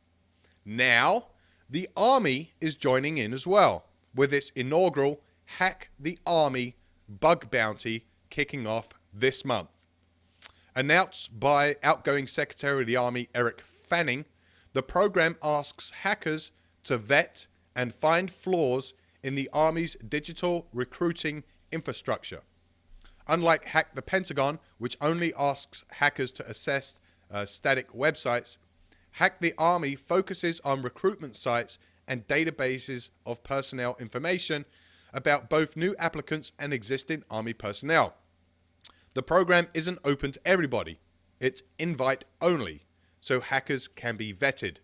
Now, the Army is joining in as well, with its inaugural Hack the Army bug bounty kicking off this month. Announced by outgoing Secretary of the Army Eric Fanning, the program asks hackers to vet and find flaws in the Army's digital recruiting infrastructure. Unlike Hack the Pentagon, which only asks hackers to assess static websites, Hack the Army focuses on recruitment sites and databases of personnel information about both new applicants and existing Army personnel. The program isn't open to everybody. It's invite only, so hackers can be vetted.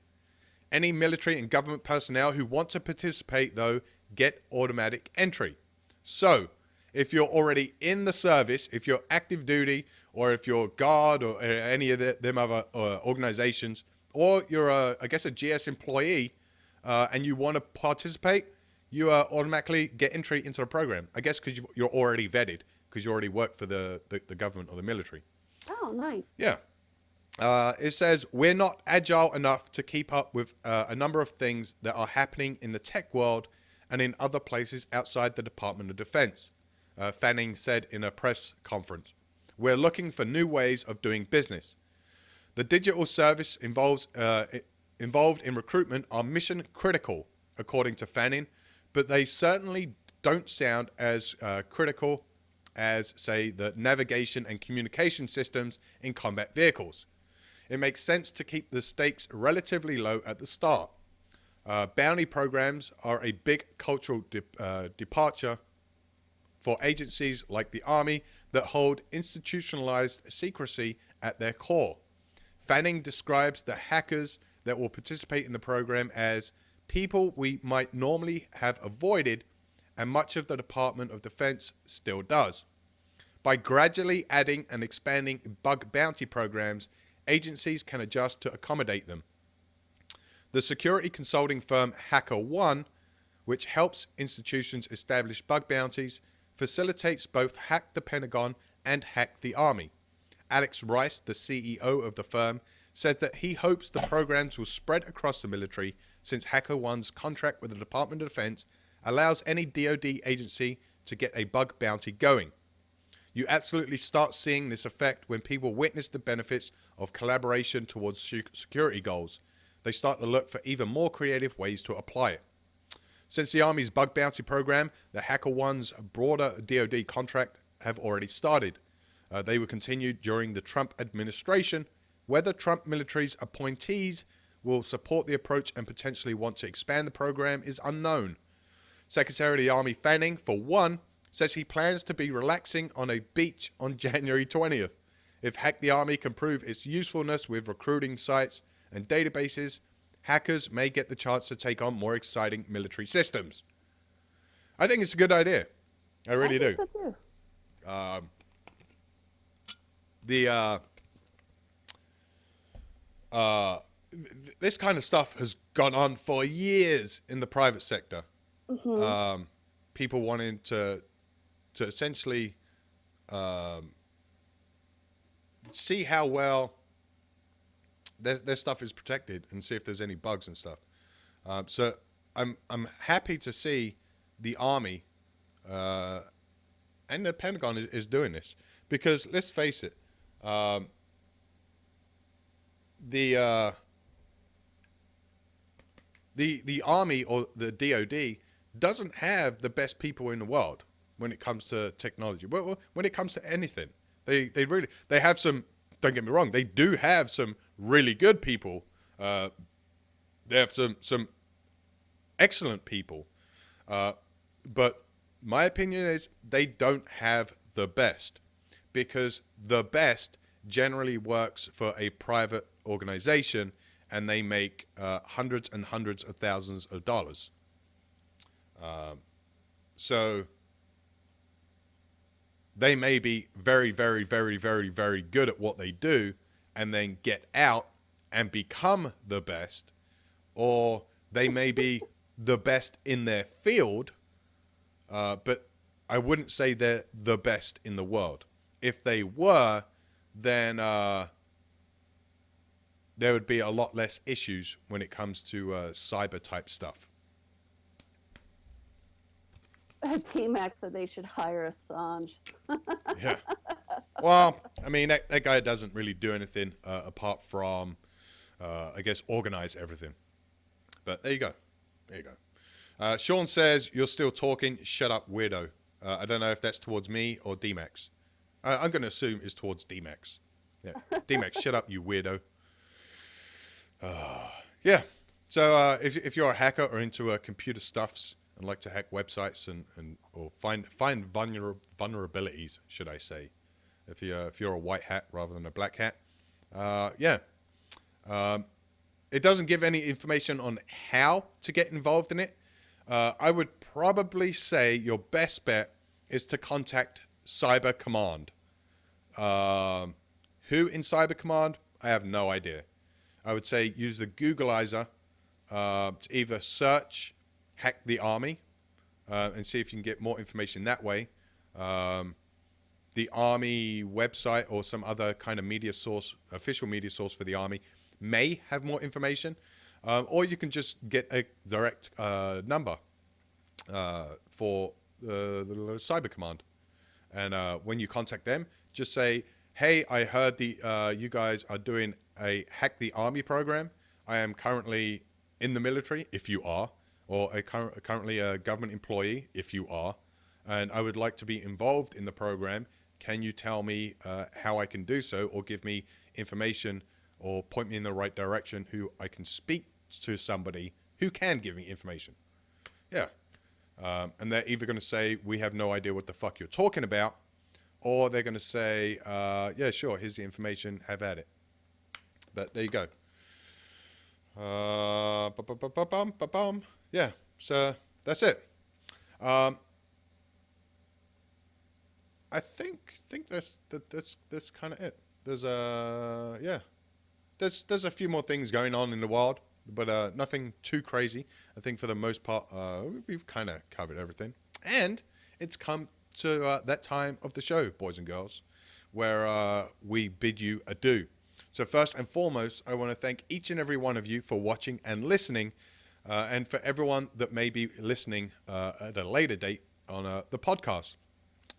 Any military and government personnel who want to participate, though, get automatic entry. So, if you're already in the service, if you're active duty, or if you're Guard or any of them other organizations, or you're, a GS employee, and you want to participate, you automatically get entry into the program. I guess because you're already vetted, because you already work for the government or the military.
Oh, nice.
Yeah. It says, we're not agile enough to keep up with a number of things that are happening in the tech world and in other places outside the Department of Defense, Fanning said in a press conference. We're looking for new ways of doing business. The digital service involved in recruitment are mission critical, according to Fanning, but they certainly don't sound as critical as, say, the navigation and communication systems in combat vehicles. It makes sense to keep the stakes relatively low at the start. Bounty programs are a big cultural departure for agencies like the Army that hold institutionalized secrecy at their core. Fanning describes the hackers that will participate in the program as people we might normally have avoided, and much of the Department of Defense still does. By gradually adding and expanding bug bounty programs, agencies can adjust to accommodate them. The security consulting firm HackerOne, which helps institutions establish bug bounties, facilitates both Hack the Pentagon and Hack the Army. Alex Rice, the CEO of the firm, said that he hopes the programs will spread across the military since HackerOne's contract with the Department of Defense allows any DoD agency to get a bug bounty going. You absolutely start seeing this effect when people witness the benefits of collaboration towards security goals. They start to look for even more creative ways to apply it. Since the Army's bug bounty program, the HackerOne's broader DoD contract have already started. They were continued during the Trump administration. Whether Trump military's appointees will support the approach and potentially want to expand the program is unknown. Secretary of the Army Fanning, for one, says he plans to be relaxing on a beach on January 20th. If Hack the Army can prove its usefulness with recruiting sites and databases, hackers may get the chance to take on more exciting military systems. I think it's a good idea. I really do.
I think so too.
This kind of stuff has gone on for years in the private sector.
Mm-hmm.
People wanting to essentially see how well their stuff is protected and see if there's any bugs and stuff. So I'm happy to see the Army and the Pentagon is doing this, because let's face it, the Army or the DoD doesn't have the best people in the world when it comes to technology. When it comes to anything, they have some. Don't get me wrong, they do have some really good people. They have some excellent people, but my opinion is they don't have the best, because the best generally works for a private organization and they make hundreds and hundreds of thousands of dollars. So they may be very, very, very, very, very good at what they do and then get out and become the best, or they may be the best in their field, but I wouldn't say they're the best in the world. If they were, then there would be a lot less issues when it comes to cyber type stuff.
T-Max said they should hire Assange.
Yeah. Well, I mean, that guy doesn't really do anything apart from, I guess, organize everything. But there you go. There you go. Sean says, you're still talking. Shut up, weirdo. I don't know if that's towards me or D-Max. I'm going to assume it's towards D-Max. Yeah. D-Max, shut up, you weirdo. Yeah. So if you're a hacker or into computer stuffs and like to hack websites or find vulnerabilities, should I say, if you're a white hat rather than a black hat, yeah. It doesn't give any information on how to get involved in it. I would probably say your best bet is to contact Cyber Command. Who in Cyber Command? I have no idea. I would say use the Googleizer to either search Hack the Army and see if you can get more information that way. The Army website or some other kind of media source, official media source for the Army, may have more information. Or you can just get a direct number for the Cyber Command. And when you contact them, just say, hey, I heard you guys are doing a Hack the Army program. I am currently in the military, if you are, or currently a government employee, if you are, and I would like to be involved in the program. Can you tell me how I can do so, or give me information, or point me in the right direction who I can speak to somebody who can give me information? Yeah. And they're either going to say, we have no idea what the fuck you're talking about, or they're going to say, yeah, sure, here's the information, have at it. But there you go. Yeah, so that's it. I think that's kind of it. There's there's a few more things going on in the world, but nothing too crazy. I think for the most part, we've kind of covered everything. And it's come to that time of the show, boys and girls, where we bid you adieu. So first and foremost, I want to thank each and every one of you for watching and listening, and for everyone that may be listening at a later date on the podcast,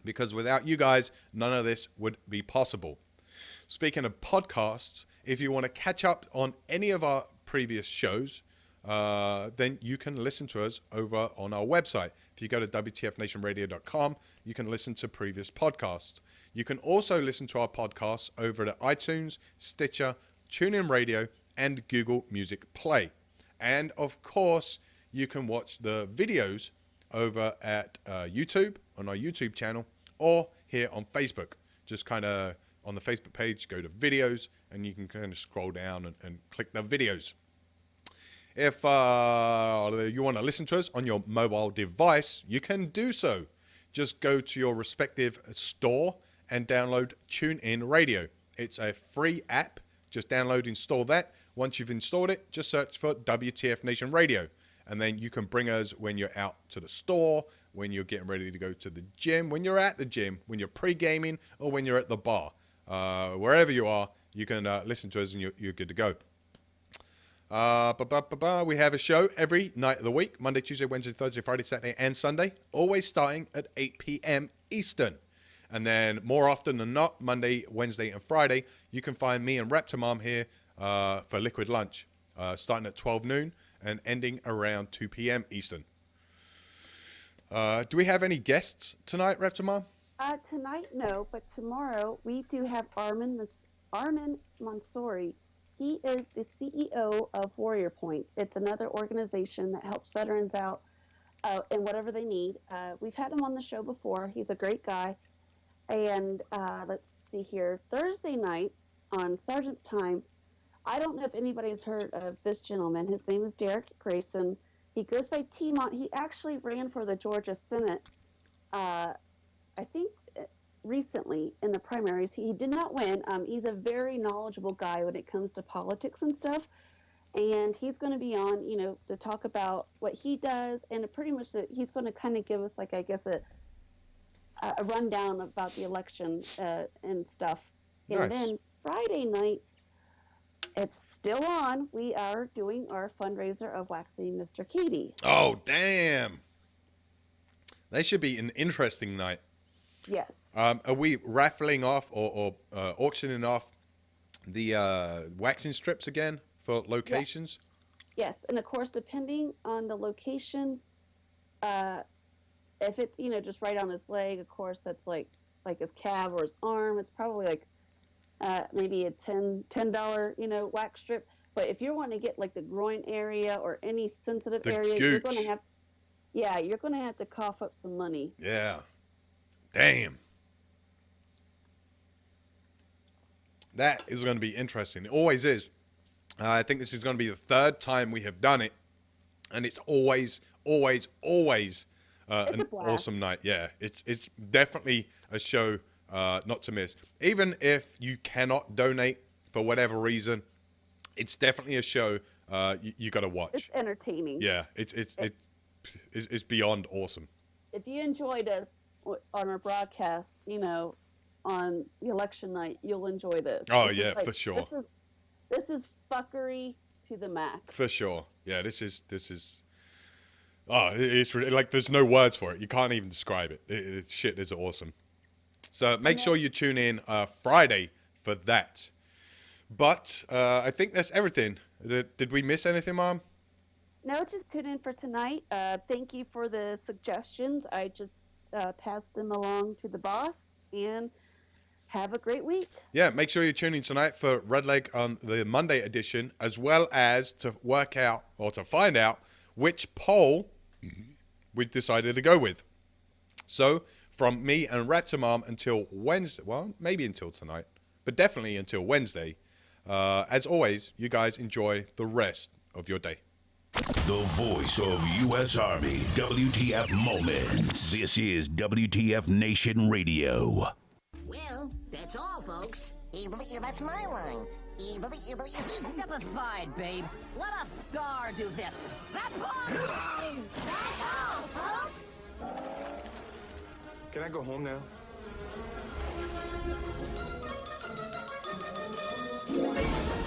because without you guys, none of this would be possible. Speaking of podcasts, if you want to catch up on any of our previous shows, then you can listen to us over on our website. If you go to WTFNationRadio.com, you can listen to previous podcasts. You can also listen to our podcasts over at iTunes, Stitcher, TuneIn Radio, and Google Music Play. And of course, you can watch the videos over at YouTube, on our YouTube channel, or here on Facebook. Just kind of on the Facebook page, go to videos, and you can kind of scroll down and click the videos. If you want to listen to us on your mobile device, you can do so. Just go to your respective store and download TuneIn Radio. It's a free app. Just download, install that. Once you've installed it, just search for WTF Nation Radio. And then you can bring us when you're out to the store, when you're getting ready to go to the gym, when you're at the gym, when you're pre-gaming, or when you're at the bar. Wherever you are, you can listen to us and you're good to go. We have a show every night of the week, Monday, Tuesday, Wednesday, Thursday, Friday, Saturday, and Sunday, always starting at 8 p.m. Eastern. And then more often than not, Monday, Wednesday, and Friday, you can find me and Raptor Mom here for Liquid Lunch, starting at 12 noon and ending around 2 p.m. Eastern. Do we have any guests tonight, Raptor Mom?
Tonight, no, but tomorrow we do have Armin Mansouri. He is the CEO of Warrior Point. It's another organization that helps veterans out in whatever they need. We've had him on the show before. He's a great guy. And let's see here. Thursday night on Sergeant's Time, I don't know if anybody's heard of this gentleman. His name is Derek Grayson. He goes by T-Mont. He actually ran for the Georgia Senate, I think, recently in the primaries. He did not win. He's a very knowledgeable guy when it comes to politics and stuff. And he's going to be on, to talk about what he does. And pretty much he's going to kind of give us, like, I guess, a rundown about the election and stuff.
Nice.
And then Friday night, it's still on. We are doing our fundraiser of waxing Mr. Keaty.
Oh, damn. That should be an interesting night.
Yes.
Are we raffling off or auctioning off the waxing strips again for locations?
Yes. And of course, depending on the location, if it's, just right on his leg, of course, that's like his calf or his arm. It's probably like maybe a $10, wax strip. But if you're wanting to get like the groin area or any sensitive area, you're going to have to cough up some money.
Yeah. Damn. That is going to be interesting. It always is. I think this is going to be the third time we have done it. And it's always an awesome night. Yeah, it's definitely a show not to miss. Even if you cannot donate for whatever reason, it's definitely a show you got to watch.
It's entertaining.
Yeah, it's beyond awesome.
If you enjoyed us on our broadcast, on the election night, you'll enjoy this.
Oh,
this
yeah, for sure.
This is fuckery to the max.
For sure. Yeah, this is. Oh, it's like there's no words for it. You can't even describe it. Shit is awesome. So make sure you tune in Friday for that. But I think that's everything. Did we miss anything, Mom?
No, just tune in for tonight. Thank you for the suggestions. I just passed them along to the boss, and have a great week. Yeah,
make sure you're tuning tonight for Red Leg on the Monday edition, as well as to work out or to find out which poll we've decided to go with. So from me and Raptor Mom until Wednesday, well, maybe until tonight, but definitely until Wednesday. As always, you guys enjoy the rest of your day.
The voice of U.S. Army, WTF Moments. This is WTF Nation Radio.
Well, that's all, folks. That's my line. Step aside, babe. Let a star do this. That's all! That's all, folks!
Can I go home now?
Bye.